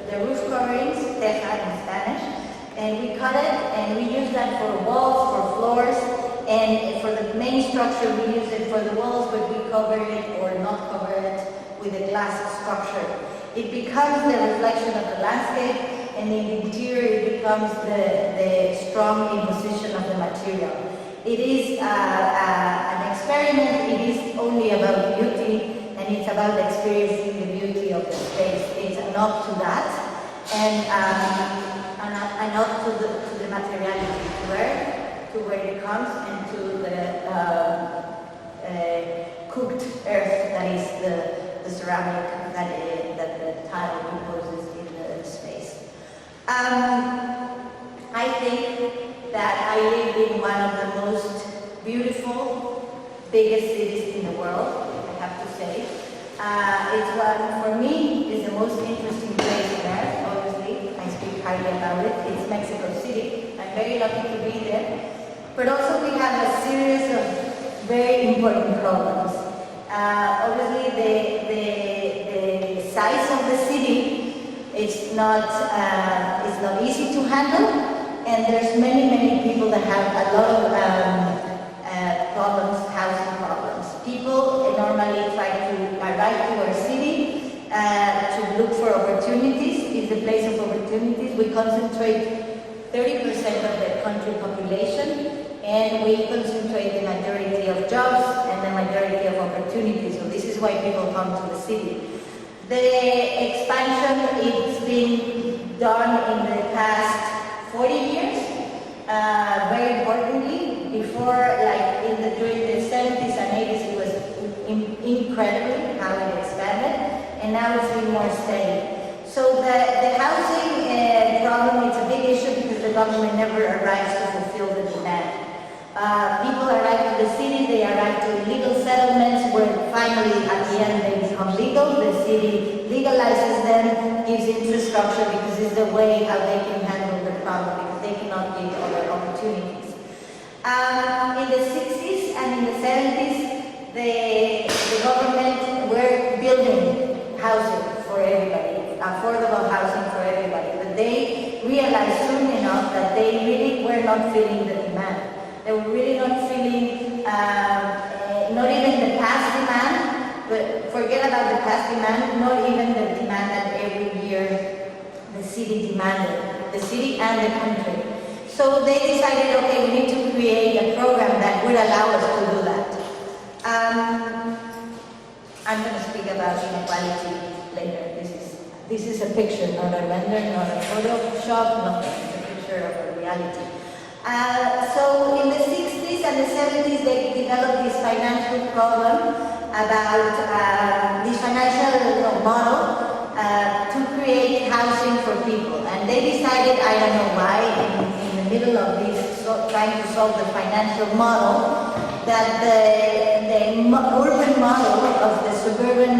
The roof coverings, teja in Spanish. And we cut it and we use that for walls, for floors. And for the main structure, we use it for the walls, but we cover it or not cover it with a glass structure. It becomes the reflection of the landscape, and in the interior it becomes the strong imposition of the material. It is an experiment. It is only about beauty, and it's about experiencing the beauty of the space. It's an ode to that, and an ode to the materiality, to where it comes, and to the cooked earth that is the ceramic that the tile imposes in the space. I think that I live in one of the most beautiful, biggest cities in the world, I have to say. It's one, for me, is the most interesting place on earth, obviously. I speak highly about it. It's Mexico City. I'm very lucky to be there. But also we have a series of very important problems. Obviously, the size of the city is not easy to handle, and there's many people that have a lot of problems, housing problems. People normally try to arrive to our city to look for opportunities. It's a place of opportunities. We concentrate 30% of the country population, and we concentrate the majority of jobs and the majority of opportunities. So this is why people come to the city. The expansion, it's been done in the past 40 years, very importantly. Before, during the 70s and 80s, it was incredible how it expanded, and now it's been more steady. So the housing problem is a big issue because the government never arrives to fulfill the demand. People arrive to the city, they arrive to illegal settlements where finally at the end they become legal. The city legalizes them, gives infrastructure because it's the way how they can handle the problem because they cannot give other opportunities. In the 60s and in the 70s, the government were building housing for everybody, affordable housing for everybody, but they realized soon enough that they really were not feeling the demand. They were really not feeling, not even the past demand, but forget about the past demand, not even the demand that every year the city demanded, the city and the country. So they decided, okay, we need to create a program that would allow us to do that. I'm going to speak about inequality later. This is a picture, not a render, not a Photoshop, nothing. It's a picture of a reality. So in the 60s and the 70s, they developed this financial problem about this financial model to create housing for people. And they decided, I don't know why, in the middle of this, trying to solve the financial model, that the urban model of the suburban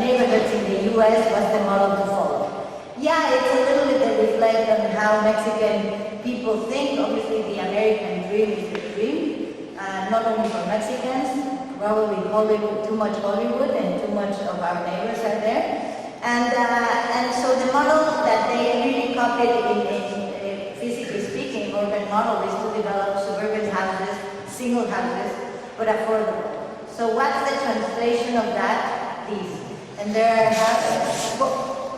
neighborhoods in the US was the model to follow. Yeah, it's a little bit a reflect on how Mexican people think. Obviously, the American dream is the dream, not only for Mexicans, probably Hollywood, too much Hollywood, and too much of our neighbors are there. And so the model that they really copied in physically speaking, urban model is to develop suburban houses, single houses, but affordable. So what's the translation of that? These. And there are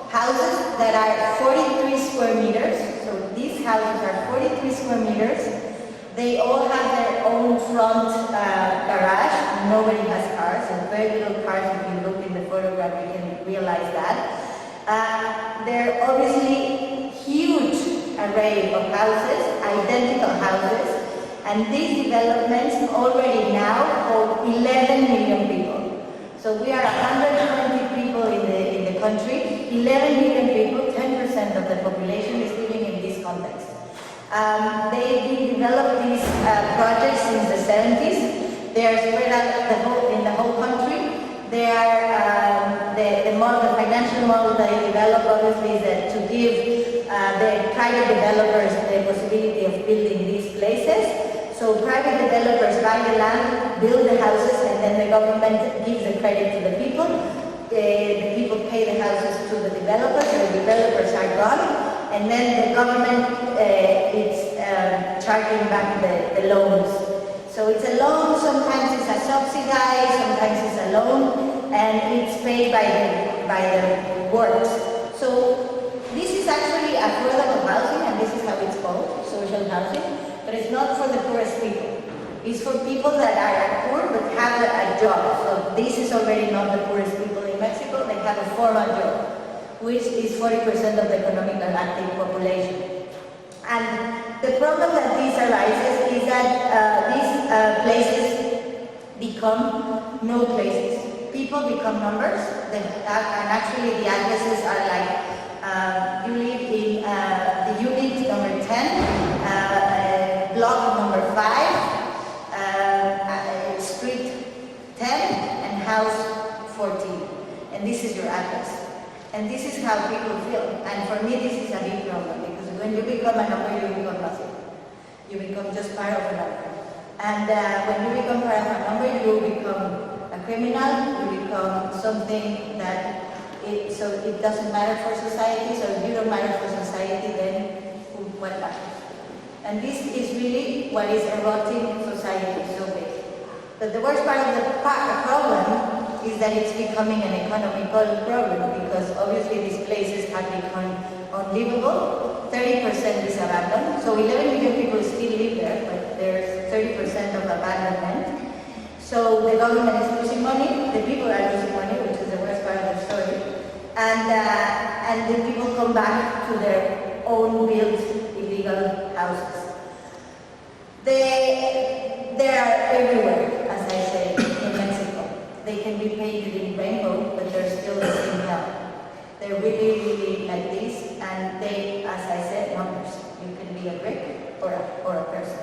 houses that are 43 square meters. So these houses are 43 square meters. They all have their own front garage. Nobody has cars, and very little cars. If you look in the photograph, you can realize that. There are obviously huge array of houses, identical houses, and these developments already now hold 11 million people. So we are 120 people in the country, 11 million people, 10% of the population is living in this context. They developed these projects since the 70s. They are spread out in the whole country. They are the financial model that they developed obviously is that to give the private developers the possibility of building these places. So private developers buy the land, build the houses, and then the government gives the credit to the people. The people pay the houses to the developers, and the developers are gone. And then the government is charging back the loans. So it's a loan, sometimes it's a subsidized, sometimes it's a loan, and it's paid by the works. So this is actually affordable housing, and this is how it's called, social housing, but it's not for the poorest people. It's for people that are poor but have a job. So this is already not the poorest people in Mexico, they have a formal job, which is 40% of the economically active population. And the problem that this arises is that these places become no places. People become numbers, and actually the addresses are like, you live in the unit number 10, block number 5, street 10, and house 14. And this is your address. And this is how people feel. And for me, this is a big problem, because when you become a number, you become nothing. You become just part of a number. And when you become part of a number, you become a criminal, you become something that, so it doesn't matter for society. So if you don't matter for society, then what matters? And this is really what is eroding society so big. But the worst part of the problem is that it's becoming an economical problem, because obviously these places have become unlivable. 30% is abandoned, so 11 million people still live there, but there's 30% of abandonment. So the government is losing money, the people are losing money, which is the worst part of the story, and the people come back to their own built illegal houses. They are everywhere, as I say, in Mexico. They can be painted in rainbow, but they're still the same hell. They're really, really like this, and they, as I said, numbers. You can be a brick or a person.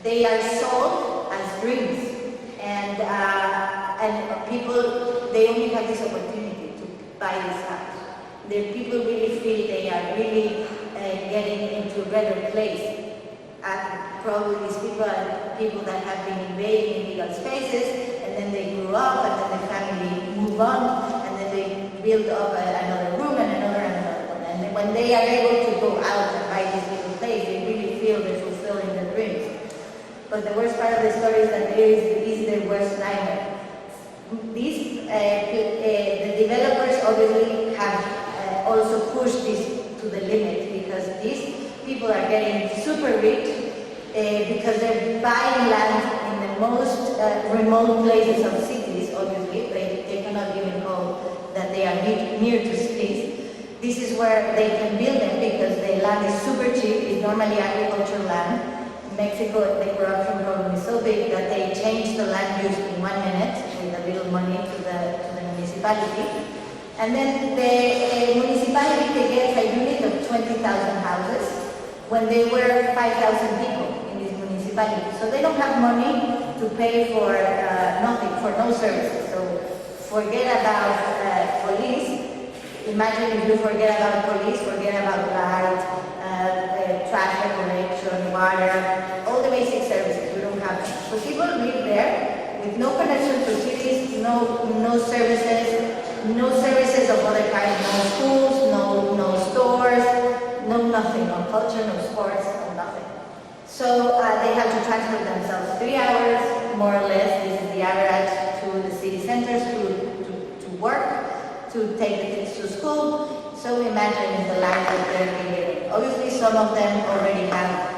They are sold as dreams, and people, they only have this opportunity to buy this house. The people really feel they are really getting into a better place. Probably these people are people that have been invading illegal spaces, and then they grew up, and then the family move on, and then they build up another room and another one. And then when they are able to go out and buy this little place, they really feel they're fulfilling their dreams. But the worst part of the story is that there is the worst nightmare. These the developers obviously have also pushed this to the limit, because these people are getting super rich because they're buying land in the most remote places of cities. Obviously, they cannot even call that they are near to cities. This is where they can build them, because the land is super cheap. It's normally agricultural land. In Mexico, the corruption problem is so big that they change the land use in 1 minute with a little money to the municipality. And then the municipality, they get a unit of 20,000 houses when they were 5,000 people in this municipality. So they don't have money to pay for nothing, for no services. So forget about police. Imagine if you forget about police, forget about light, traffic collection, water, all the basic services. You don't have them. So people live there with no connection to cities, no services of other kinds, no schools, no stores, no nothing, no culture, no sports, no nothing. So they have to transport themselves 3 hours, more or less. This is the average, to the city centers to work, to take the kids to school. So imagine the life that they're living. Obviously, some of them already have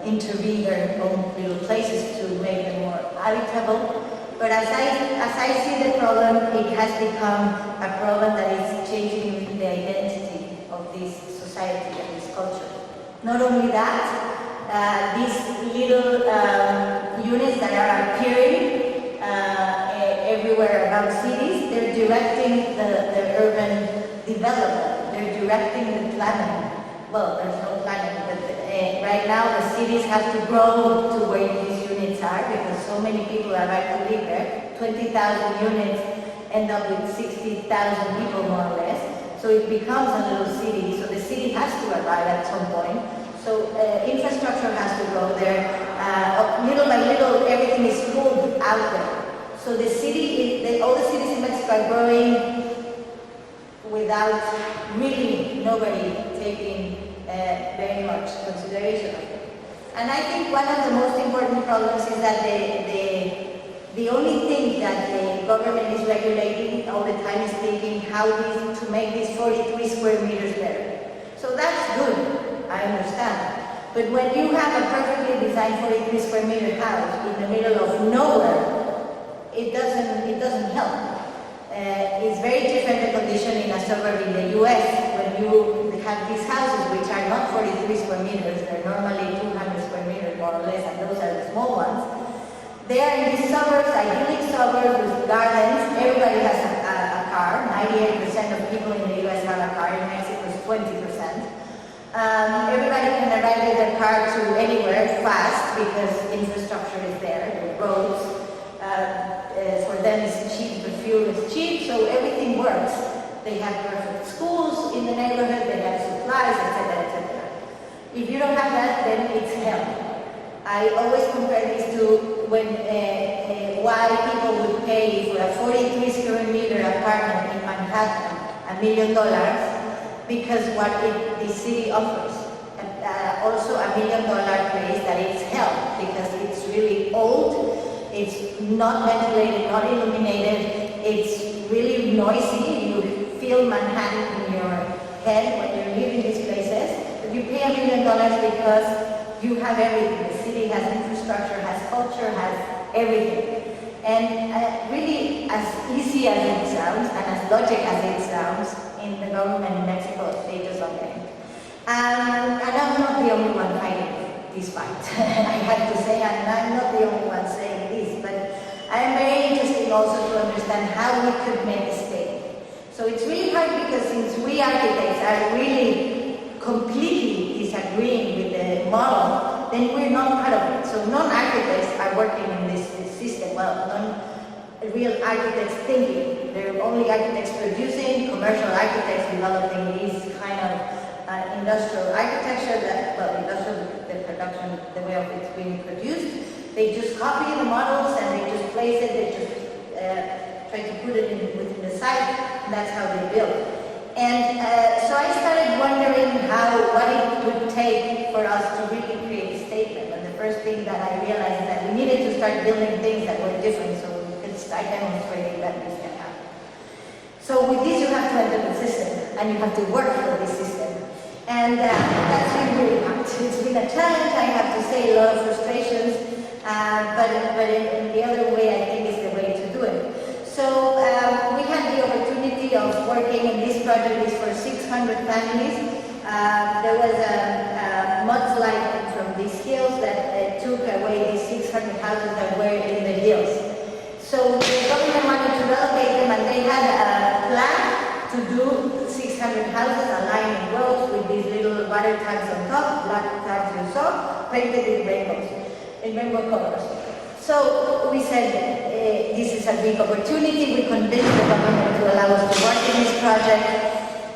intervene their own little places to make them more habitable. But as I see the problem, it has become a problem that is changing the identity of this society and this culture. Not only that, these little units that are appearing everywhere around cities, they're directing the urban development, they're directing the planning. Well, there's no planning, but right now the cities have to grow to where these units are because so many people arrive to live there. 20,000 units end up with 60,000 people more or less. So it becomes a little city. So the city has to arrive at some point. So infrastructure has to go there. Little by little, everything is pulled out there. So the city, all the cities in Mexico are growing without really nobody taking very much consideration of it. And I think one of the most important problems is that the only thing that the government is regulating all the time is thinking how to make these 43 square meters better. So that's good, I understand. But when you have a perfectly designed 43 square meter house in the middle of nowhere, it doesn't help. It's very different the condition in a suburb in the US when you have these houses which are not 43 square meters, they're normally 200 square meters more or less, and those are the small ones. They are in these suburbs, idyllic suburbs with gardens. Everybody has a car. 98% of people in the US have a car. In Mexico it's 20%. Everybody can arrive with their car to anywhere fast because infrastructure is there, the roads. For them it's cheap, the fuel is cheap, so everything works. They have perfect schools in the neighborhood, they have supplies, etc., etc. If you don't have that, then it's hell. I always compare this to when why people would pay for a 43 square meter apartment in Manhattan $1 million because what the city offers. Also $1 million place that is hell because it's really old. It's not ventilated, not illuminated. It's really noisy. You feel Manhattan in your head when you live in these places. But you pay $1 million because you have everything. The city has infrastructure, has culture, has everything. And really, as easy as it sounds, and as logic as it sounds, in the government in Mexico, they just don't get it. And I'm not the only one fighting this fight. I have to say, and I'm not the only one saying this, but I am very interested also to understand how we could make a statement. So it's really hard because since we architects are really completely disagreeing with the model, then we're not part of it. So non-architects are working in this system. Well, non-real architects thinking. They're only architects producing, commercial architects developing these kind of industrial architecture that, well, industrial, the production, the way of it's being produced. They just copy the models and they just place it, they just try to put it within the site, and that's how they build. And so I started wondering what it would take for us to really create a statement. And the first thing that I realized is that we needed to start building things that were different so we could start demonstrating that this can happen. So with this you have to enter the system and you have to work for this system. And that's been really hard. It's been a challenge, I have to say, a lot of frustrations, but in the other way I think is the way to do it. So we had the opportunity of working in this project is for 600 families. There was a mudslide from these hills that took away these 600 houses that were in the hills. So the government wanted to relocate them and they had a plan to do 600 houses aligned in rows with these little water tanks on top, black tanks you saw, painted in rainbow colors. So we said, this is a big opportunity. We convinced the government to allow us to work in this project.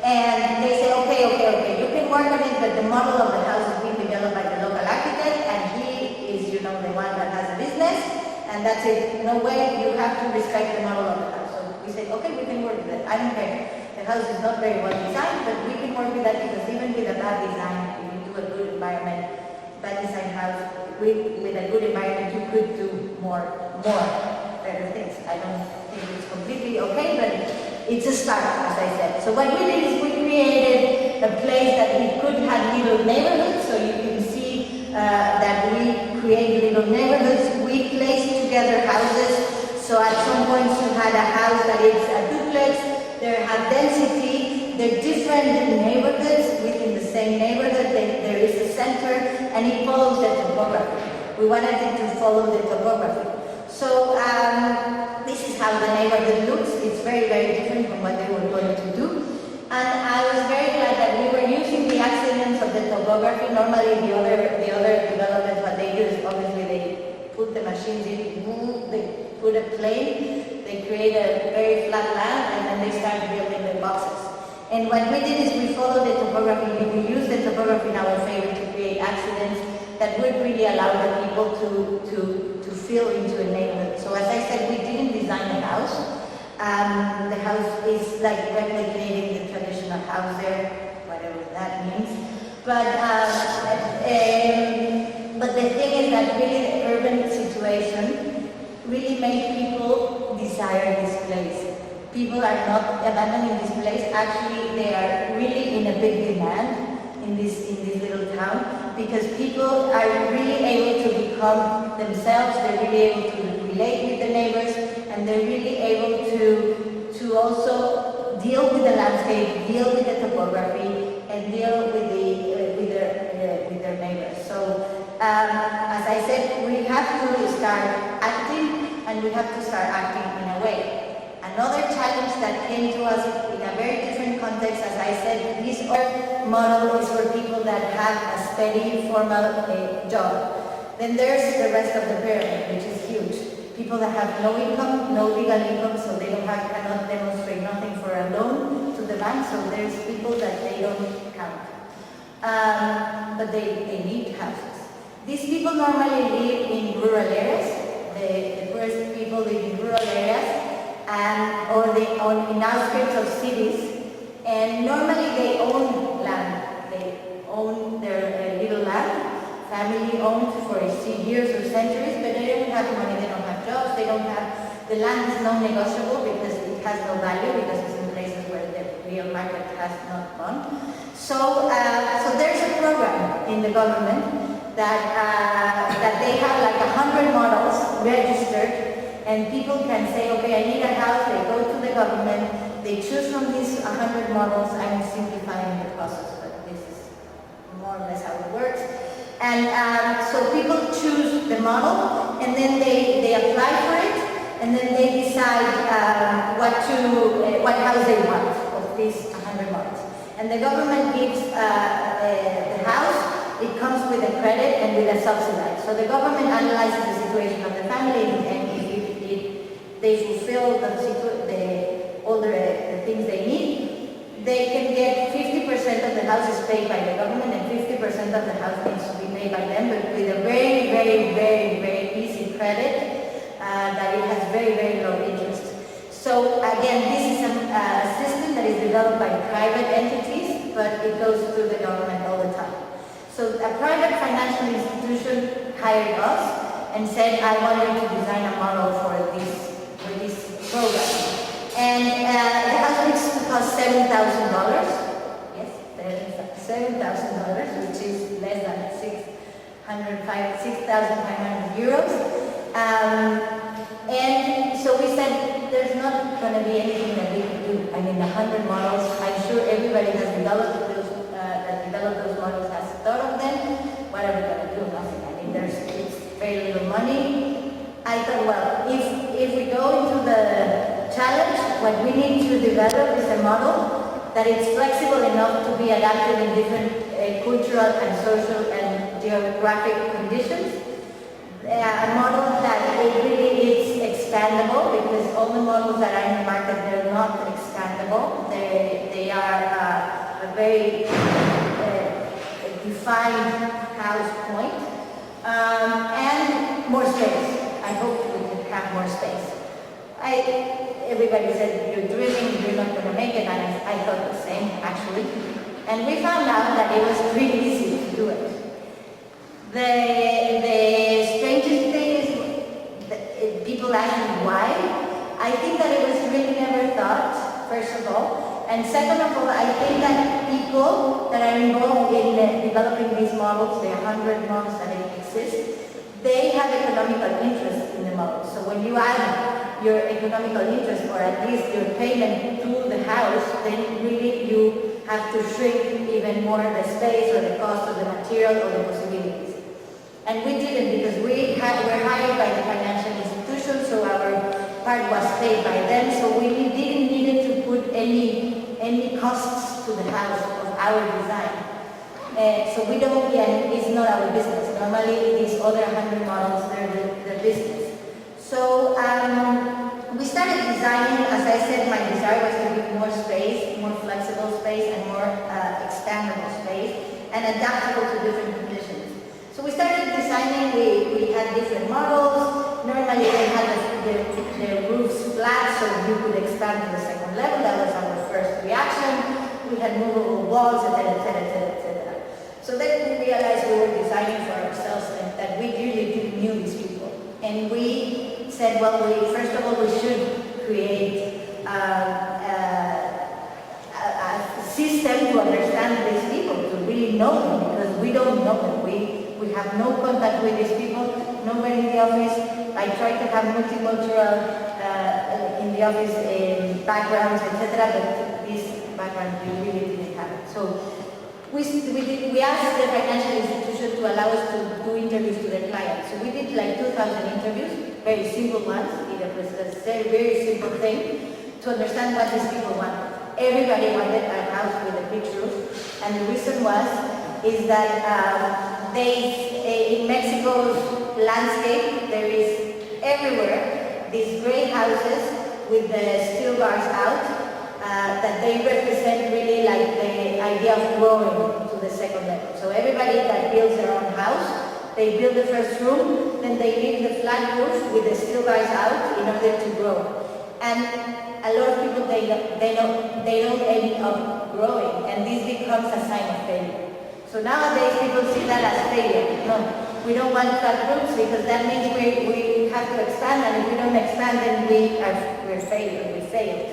And they said, okay, you can work on it, but the model of the house is being developed by the local architect, and he is, the one that has a business, and that's it. No way, you have to respect the model of the house. So we said, okay, we can work with that. I don't care. The house is not very well designed, but we can work with that because even with a bad design, if you do a good environment, bad design house, with a good environment, you could do more better things. I don't think it's completely okay, but it's a start, as I said. So what we did is we created a place that we could have little neighborhoods, so you can see that we create little neighborhoods. We place together houses. So at some points you had a house that is a duplex, there have density, there are different neighborhoods within the same neighborhood, there is a center, and it follows the topography. We wanted it to follow the topography. So this is how the neighborhood looks. It's very, very different from what they were going to do. And I was very glad that we were using the accidents of the topography. Normally the other developments, what they do is obviously they put the machines in, they put a plane, they create a very flat land, and then they start building the boxes. And what we did is we followed the topography, we used the topography in our favor to create accidents that would really allow the people to feel into a neighborhood. So as I said, we didn't design the house. The house is like replicating the traditional house there, whatever that means. But the thing is that really the urban situation really made people desire this place. People are not abandoning this place. Actually, they are really in a big demand in this little town because people are really able to become themselves. They're really able to relate with the neighbors, and they're really able to also deal with the landscape, deal with the topography, and deal with their neighbors. So, as I said, we have to start acting, and we have to start acting in a way. Another challenge that came to us in a very different context, as I said, this model is for people that have a steady, formal job. Then there's the rest of the pyramid, which is huge. People that have no income, no legal income, so they cannot demonstrate nothing for a loan to the bank, so there's people that they don't count. But they need houses. These people normally live in rural areas. The poorest people live in rural areas. Or they own in outskirts of cities, and normally they own land. They own their little land, family owned for years or centuries, but they don't have money, they don't have jobs, they don't have, the land is non-negotiable because it has no value, because it's in places where the real market has not gone. So there's a program in the government that they have like 100 models registered. And people can say, okay, I need a house, they go to the government, they choose from these 100 models. I'm simplifying the process, but this is more or less how it works. And so people choose the model, and then they apply for it, and then they decide what house they want of these 100 models. And the government gives the house, it comes with a credit and with a subsidy. So the government analyzes the situation of the family, and they fulfill all the things they need, they can get 50% of the house is paid by the government and 50% of the house needs to be paid by them, but with a very, very, very, very easy credit that it has very, very low interest. So again, this is a system that is developed by private entities, but it goes through the government all the time. So a private financial institution hired us and said, I want you to design a model for this program. And the house needs to cost $7,000. Yes, $7,000, which is less than 6,500 euros. And so we said, there's not going to be anything that we can do. I mean, 100 models, I'm sure everybody has developed those models has thought of them. What are we going to do? Nothing. I mean, it's very little money. I thought, well, if we go into the challenge, what we need to develop is a model that is flexible enough to be adapted in different cultural and social and geographic conditions. A model that it really is expandable, because all the models that are in the market, they're not expandable. They are a very defined house point, and more space. I hope we can have more space. Everybody said, you're dreaming, you're not going to make it, and I thought the same, actually. And we found out that it was pretty easy to do it. The strangest thing is, people ask me why. I think that it was really never thought, first of all, And second of all, I think that people that are involved in developing these models, the 100 models that exist, they have economical interest in the model. So when you add your economical interest, or at least your payment to the house, then really you have to shrink even more the space or the cost of the material or the possibilities. And we didn't, because we're hired by the financial institution, so our part was paid by them, so we didn't need to put any costs to the house of our design. So we don't, and it's not our business. Normally these other 100 models, they're the business. So we started designing, as I said, my desire was to give more space, more flexible space, and more expandable space, and adaptable to different conditions. So we started designing, we had different models. Normally they had the roofs flat, so you could expand to the second level. That was our first reaction. We had movable walls, etc., etc., etc. So then we realized we were designing for ourselves and that we really didn't know these people. And we said, well, first of all, we should create a system to understand these people, to really know them, because we don't know them. We have no contact with these people, nobody in the office. I tried to have multicultural in the office backgrounds, etc., but this background we really didn't have it. So we asked the financial institution to allow us to do interviews to their clients. So we did like 2,000 interviews, very simple ones. It was a very simple thing to understand what these people wanted. Everybody wanted a house with a big roof, and the reason is that in Mexico's landscape, there is everywhere these gray houses with the steel bars out that they represent really like the idea of growing to the second level. So everybody that builds their own house, they build the first room, then they leave the flat roof with the steel bars out in order to grow. And a lot of people, they don't end up growing, and this becomes a sign of failure. So nowadays people see that as failure. No, we don't want flat roofs because that means we have to expand, and if we don't expand, then we're failed. We failed.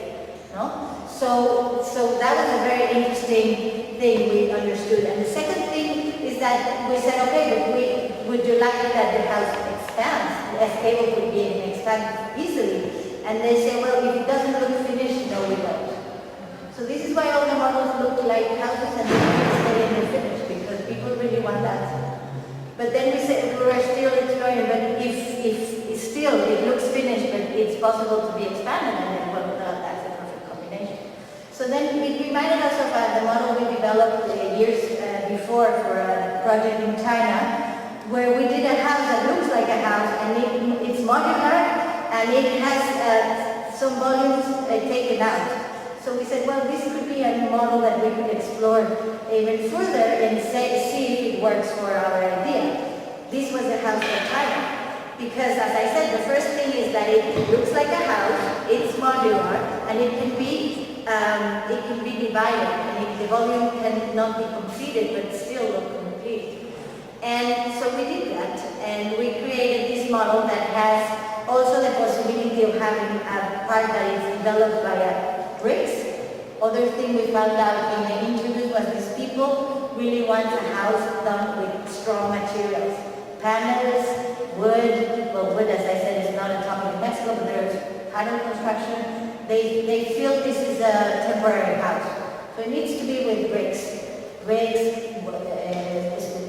No? So that was a very interesting thing we understood. And the second thing is that we said, okay, but would you like that the house expands, as able to be and expand easily? And they say, well, if it doesn't look finished, no, we don't. So this is why all the models look like houses and they stay in the finish, because people really want that. But then we said we were still exploring, but if still it looks finished, but it's possible to be expanded, and then well, that's a perfect combination. So then it reminded us of the model we developed years before for a project in China, where we did a house that looks like a house, and it's modular, and it has some volumes taken out. So we said, well, this could be a model that we could explore even further and see if it works for our idea. This was the house for China. Because as I said, the first thing is that it looks like a house, it's modular, and it can be divided, and the volume cannot be completed, but still look complete. And so we did that, and we created this model that has also the possibility of having a part that is developed by bricks. Other thing we found out in the interviews was these people really want a house done with strong materials. Panels, wood, well, wood, as I said, is not a topic in Mexico, but there's panel construction. They feel this is a temporary house. So it needs to be with bricks,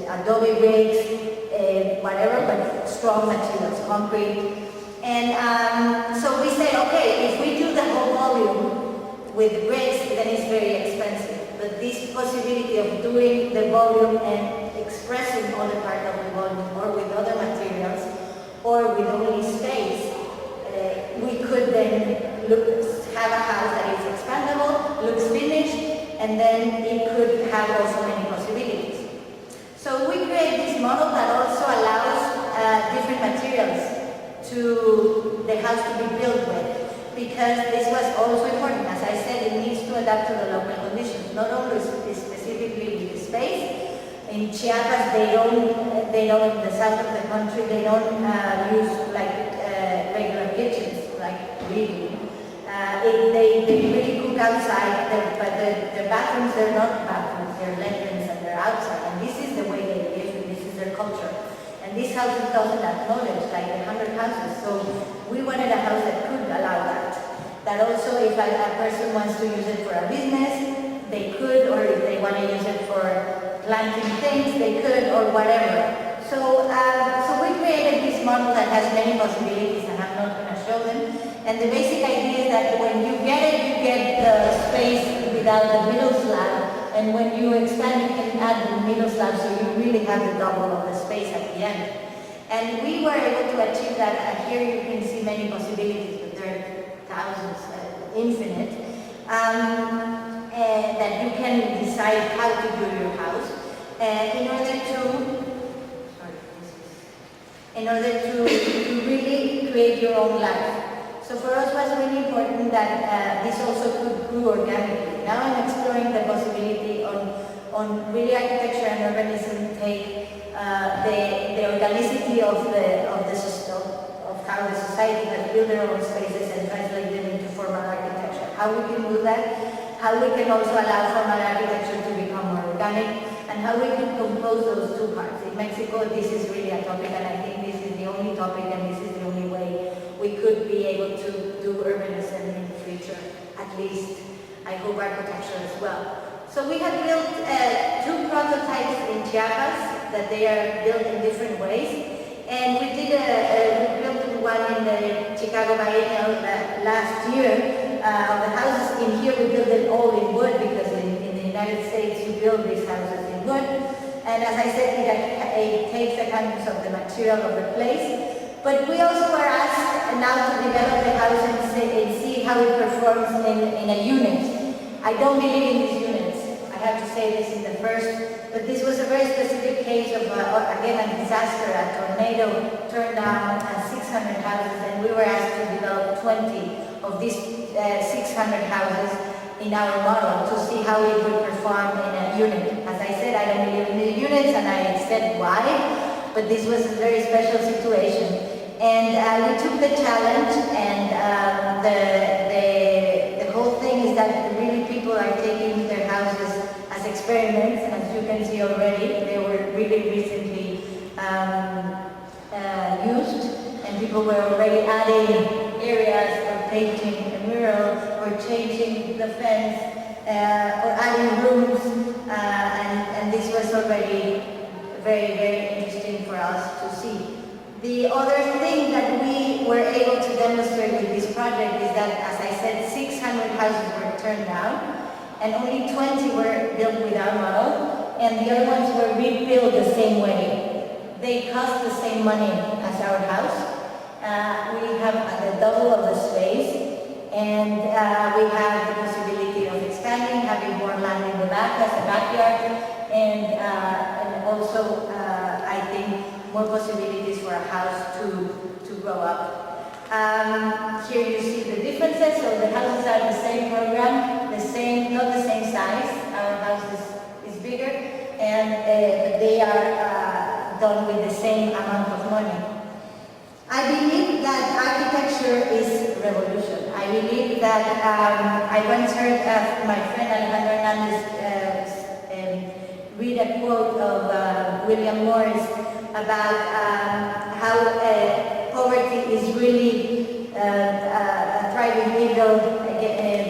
adobe bricks, whatever, but strong materials, concrete. And so we said, okay, if we do the whole volume with bricks, then it's very expensive. But this possibility of doing the volume and expressing other part of the volume, or with other materials, or with only space, we could then have a house that is expandable, looks finished, and then it could have also many possibilities. So we create this model that also allows different materials to the house to be built with, because this was also important. As I said, it needs to adapt to the local conditions, not only specifically with the space. In Chiapas, they don't, in the south of the country, they don't use like regular kitchens, like really. They really cook outside, but the bathrooms, they're not bathrooms, they're latrines and they're outside. And this is the way they live, and this is their culture. And this house doesn't acknowledge like the 100 houses. So we wanted a house that could allow that. That also, if a person wants to use it for a business, they could, or if they want to use it for planting things, they could, or whatever. So we created this model that has many possibilities, and I'm not going to show them. And the basic idea is that when you get it, you get the space without the middle slab, and when you expand, you can add the middle slab, so you really have the double of the space at the end. And we were able to achieve that, and here you can see many possibilities, but there are thousands, infinite, that you can decide how to do your house. In order to really create your own life. So for us, it was really important that this also could grow organically. Now I'm exploring the possibility on really architecture and urbanism take the organicity of how the society has built their own spaces and translate them into formal architecture. How we can do that, how we can also allow formal architecture to become more organic, and how we can compose those two parts. In Mexico, this is really a topic, and I think this is the only topic, and this is the only way we could be able to do urbanism in the future, at least. I hope architecture as well. So we have built two prototypes in Chiapas that they are built in different ways. And we built one in the Chicago Biennial last year. The houses in here, we built them all in wood because in the United States you build these houses in wood. And as I said, it takes account of the material of the place. But we also were asked now to develop the house and see how it performs in a unit. I don't believe in these units. I have to say this in the first, but this was a very specific case of, again, a disaster. A tornado turned down 600 houses, and we were asked to develop 20 of these 600 houses in our model to see how it would perform in a unit. As I said, I don't believe in the units, and I said why, but this was a very special situation. And we took the challenge, and the whole thing is that really people are taking their houses as experiments. As you can see already, they were really recently used, and people were already adding areas or painting a mural or changing the fence or adding rooms, and this was already very, very interesting for us to see. The other thing that we were able to demonstrate with this project is that, as I said, 600 houses were turned down, and only 20 were built with our model, and the other ones were rebuilt the same way. They cost the same money as our house. We have the double of the space, and we have the possibility of expanding, having more land in the back as a backyard, and also, I think, more possibilities for a house to grow up. Here you see the differences. So the houses are the same program, not the same size. Our house is bigger, and they are done with the same amount of money. I believe that architecture is revolution. I believe that I once heard my friend Alejandro Hernandez read a quote of William Morris about how poverty is really a thriving evil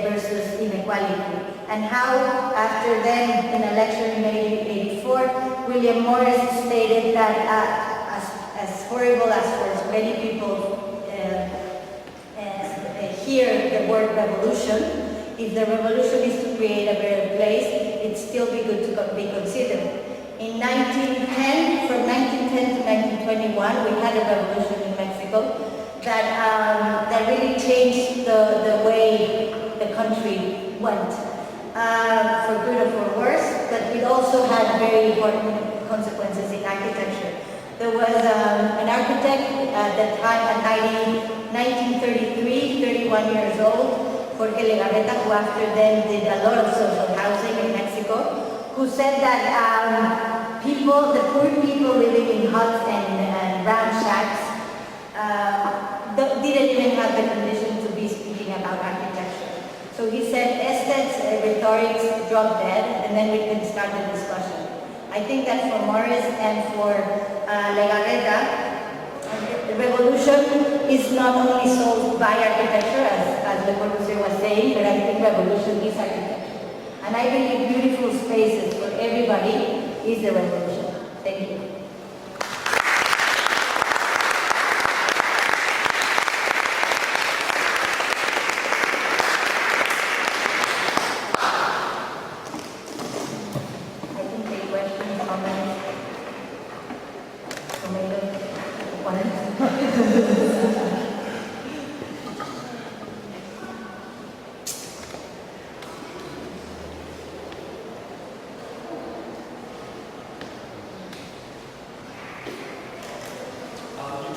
versus inequality, and how after then, in a lecture in 1884, William Morris stated that as horrible as for many people hear the word revolution, if the revolution is to create a better place, it'd still be good to be considered. In 1910, from 1910 to 1921, we had a revolution in Mexico that really changed the way the country went, for good or for worse, but it also had very important consequences in architecture. There was an architect at the time, at 1933, 31 years old, Jorge Legarreta, who after then did a lot of social housing in Mexico, who said that the poor people living in huts and round shacks didn't even have the condition to be speaking about architecture. So he said, aesthetics, rhetorics, drop dead, and then we can start the discussion. I think that for Morris and for Legarreta, the revolution is not only solved by architecture, as Le Corbusier was saying, but I think revolution is architecture. And I believe beautiful spaces for everybody is the revolution. Thank you.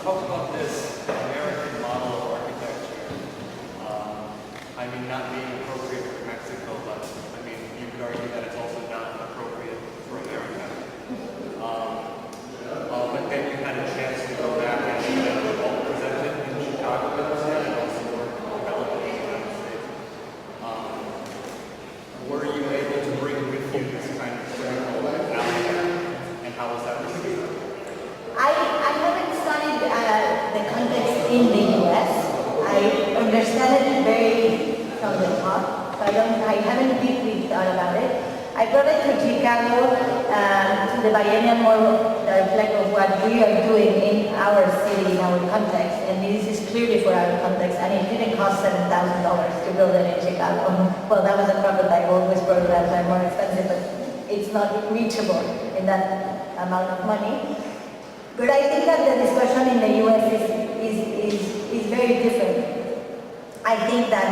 Talk about this American model of architecture. I mean, not being appropriate for Mexico, but I mean, you could argue that it's also not appropriate for America. But then you had a chance to go back and present it in Chicago and also develop it in the United States. Were you able to bring with you this kind of critical analysis, and how was that received? I haven't studied the context in the US. I understand it very from the top, so I haven't deeply thought about it. I brought it to Chicago to the biennial more reflect of what we are doing in our city, in our context, and this is clearly for our context, and it didn't cost $7,000 to build it in Chicago. Well, that was a prototype, always prototypes are more expensive, but it's not reachable in that amount of money. But I think that the discussion in the US is very different. I think that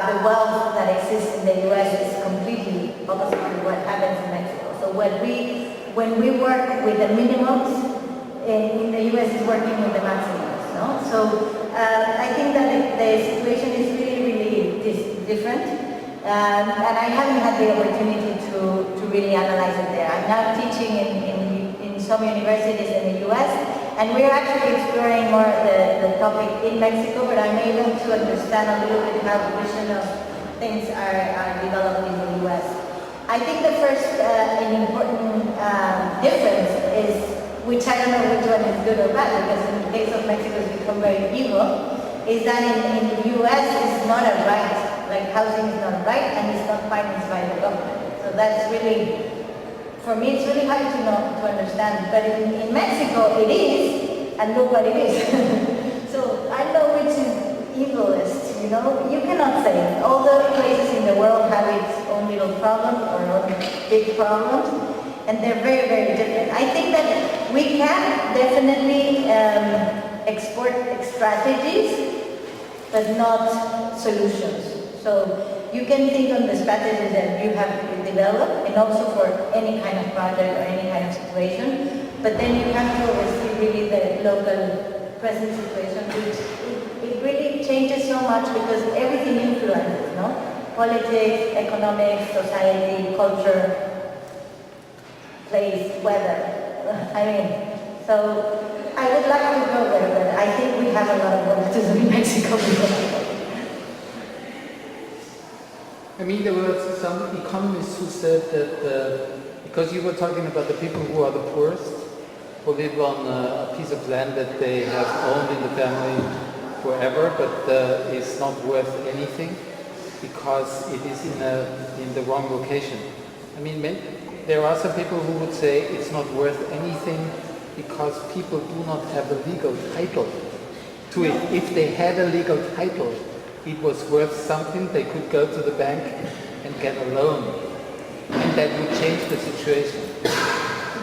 the wealth that exists in the US is completely opposite to what happens in Mexico. So when we work with the minimums, in the US is working with the maximums. No? So I think that the situation is really different. And I haven't had the opportunity to really analyze it there. I'm now teaching in some universities in the US, and we're actually exploring more the topic in Mexico, but I'm able to understand a little bit how the vision of things are developed in the US. I think the first and important difference is, which I don't know which one is good or bad, because in the case of Mexico it's become very evil, is that in the US it's not a right, like housing is not a right and it's not financed by the government. So that's really, for me, it's really hard to understand, but in Mexico it is, and look what it is. So I don't know which is evilest, you know? You cannot say it. All the places in the world have its own little problems or own big problems, and they're very different. I think that we can definitely export strategies, but not solutions. So you can think on the strategies that you have developed, and also for any kind of project or any kind of situation, but then you have to oversee really the local present situation, which it really changes so much because everything influences, no? Politics, economics, society, culture, place, weather. I mean, so I would like to go there, but I think we have a lot of work to do in Mexico before. I mean, there were some economists who said that, because you were talking about the people who are the poorest, who live on a piece of land that they have owned in the family forever, but is not worth anything because it is in the wrong location. I mean, there are some people who would say it's not worth anything because people do not have a legal title to it. If they had a legal title, it was worth something, they could go to the bank and get a loan, and that would change the situation.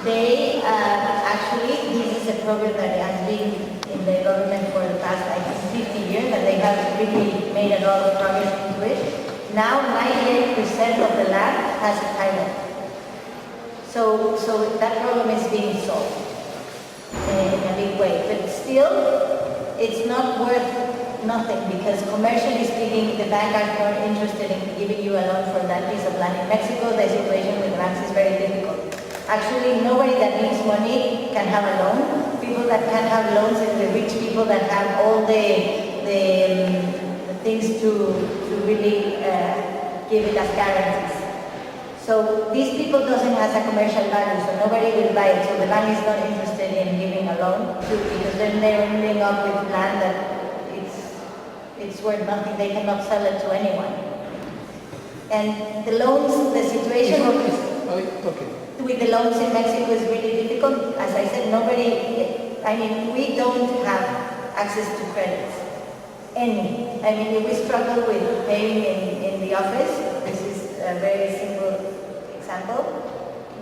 They actually, this is a program that has been in the government for the past, I think, 50 years, and they have really made a lot of progress into it. Now 98% of the land has a title. So that problem is being solved in a big way, but still, it's not worth nothing, because commercially speaking, the bank are more interested in giving you a loan for that piece of land. In Mexico, the situation with banks is very difficult. Actually, nobody that needs money can have a loan. People that can have loans are the rich people that have all the things to really give it as guarantees. So these people doesn't have a commercial value, so nobody will buy it. So the bank is not interested in giving a loan because then they're ending up with land that it's worth nothing. They cannot sell it to anyone. And the loans, the situation with the loans in Mexico is really difficult. As I said, we don't have access to credits. If we struggle with paying in the office, this is a very simple example,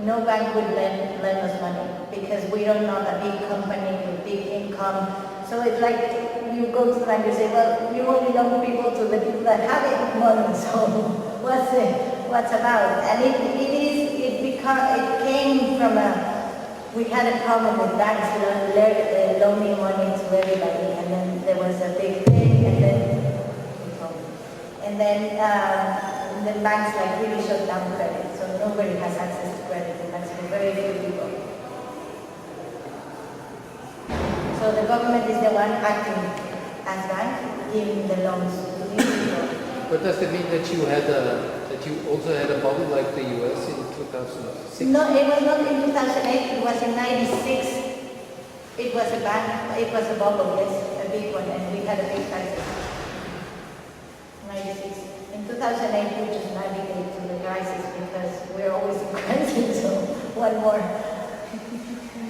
no bank would lend us money because we don't have a big company with big income. So it's like you go to the bank and say, well, you only loan people to the people that have money, so what's about? And it came from we had a problem with banks loaning money to everybody, and then there was a big thing, and then the banks really shut down credit, so nobody has access to credit in Mexico, very few people. So the government is the one acting as bank, giving the loans to these people. But does it mean that you also had a bubble like the US in 2006? No, it was not in 2008, it was in 96. It was a bank, it was a bubble, yes, a big one, and we had a big crisis. 96. In 2008, we just navigated through the crisis because we're always in crisis, so one more.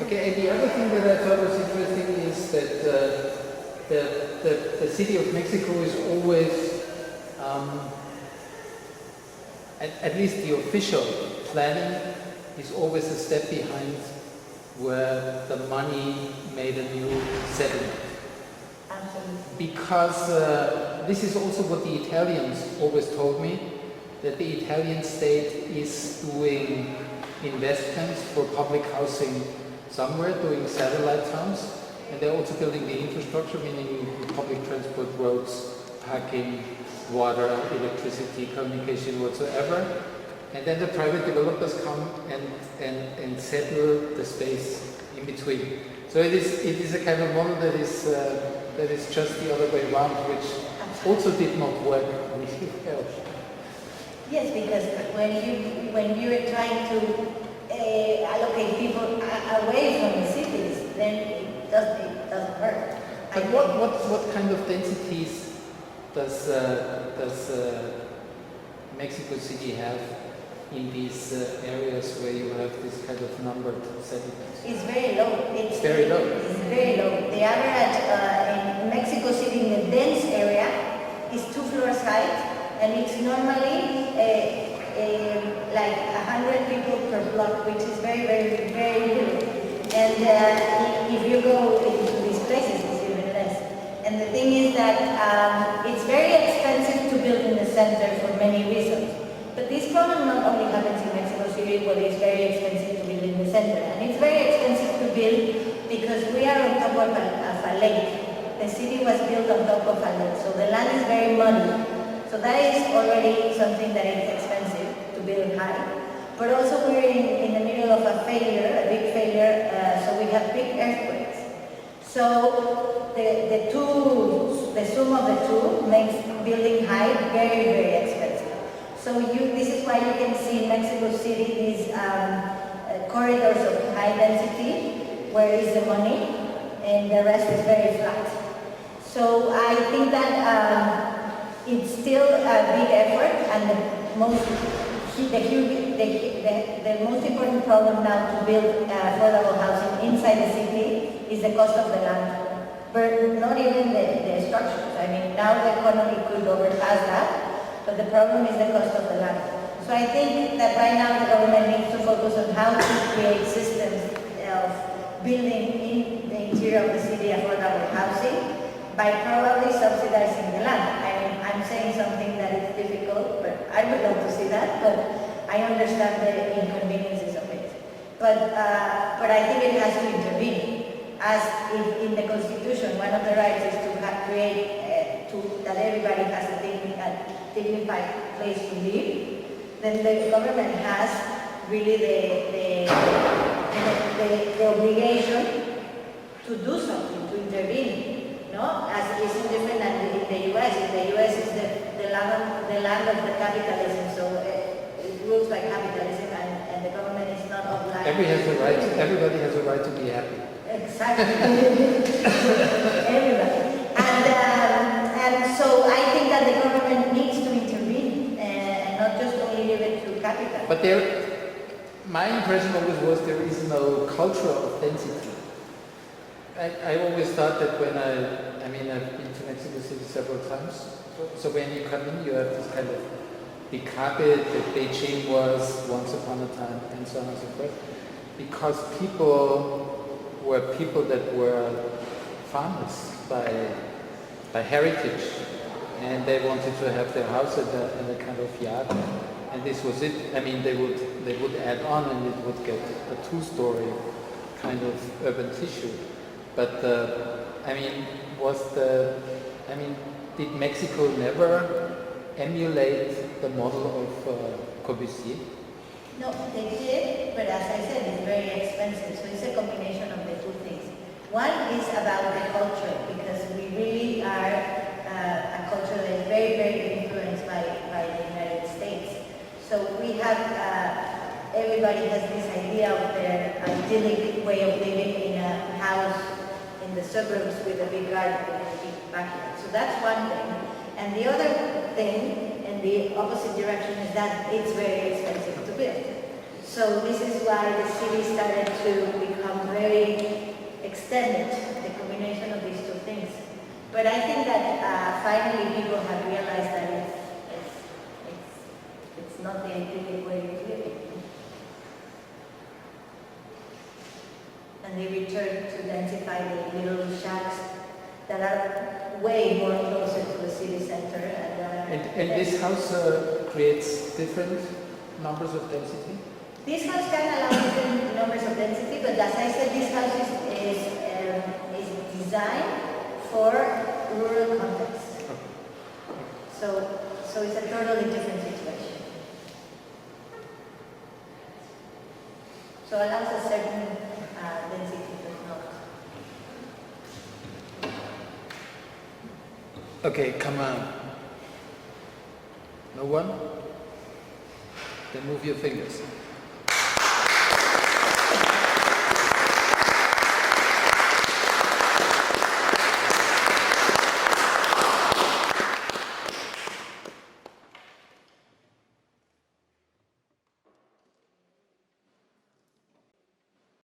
Okay, and the other thing that I thought was interesting is that the city of Mexico is always, at least the official planning is always a step behind where the money made a new settlement. Absolutely. Because this is also what the Italians always told me, that the Italian state is doing investments for public housing somewhere, doing satellite towns, and they're also building the infrastructure, meaning public transport, roads, parking, water, electricity, communication, whatsoever. And then the private developers come and settle the space in between. So it is a kind of model that is just the other way around, which also did not work really well. Yes, because when you are trying to allocate people away from the cities, then it doesn't work. But what kind of densities does Mexico City have in these areas where you have this kind of numbered settlements? It's very low. It's very low. It's very low. The average in Mexico City in the dense area is 2 floors high, and it's normally like 100 people per block, which is very, very, very little. And if you go into these places, it's even less. And the thing is that it's very expensive to build in the center for many reasons. But this problem not only happens in Mexico City, but it's very expensive to build in the center. And it's very expensive to build because we are on top of a lake. The city was built on top of a lake, so the land is very muddy. So that is already something that is expensive to build high. But also we're in the middle of a failure, a big failure, so we have big earthquakes. So the sum of the two makes building high very, very expensive. So this is why you can see in Mexico City these corridors of high density, where is the money, and the rest is very flat. So I think that it's still a big effort, and the most important problem now to build affordable housing inside the city is the cost of the land. But not even the structures. I mean, now the economy could overpass that. But the problem is the cost of the land. So I think that right now the government needs to focus on how to create systems of building in the interior of the city affordable housing by probably subsidizing the land. I mean, I'm saying something that is difficult, but I would love to see that, but I understand the inconveniences of it. But I think it has to intervene. As in the Constitution, one of the rights is to create that everybody has a dignified place to live, then the government has really the obligation to do something, to intervene, no? As it is different than in the US. In the US, it's the land of the capitalism, so it rules by capitalism, and the government is not obliged. Everybody has a right to be happy. Exactly. Everybody. And so I think that the government needs to intervene and not just only leave it to capital. But my impression always was there is no culture of density. I always thought that when I've been to Mexico City several times, so when you come in you have this kind of big carpet that Beijing was once upon a time and so on and so forth, because people that were farmers by heritage, and they wanted to have their house in a kind of yard, and this was it. They would add on, and it would get a two-story kind of urban tissue. But did Mexico never emulate the model of Corbusier? No, they did, but as I said, it's very expensive, so it's a combination of the two things. One is about the culture, because we really are a culture that is very, very influenced by the United States. So we have, everybody has this idea of their idyllic way of living in a house in the suburbs with a big garden and a big backyard. So that's one thing. And the other thing, in the opposite direction, is that it's very expensive to build. So this is why the city started to become very extended, the combination of these two things. But I think that finally people have realized that it's not the idyllic way of living. And they return to densify the little shacks that are way more closer to the city center. And this house creates different numbers of density? This house can allow different numbers of density, but as I said, this house is designed for rural context. So it's a totally different situation. So allows a certain density, but not. Okay, come on. No one? Then move your fingers.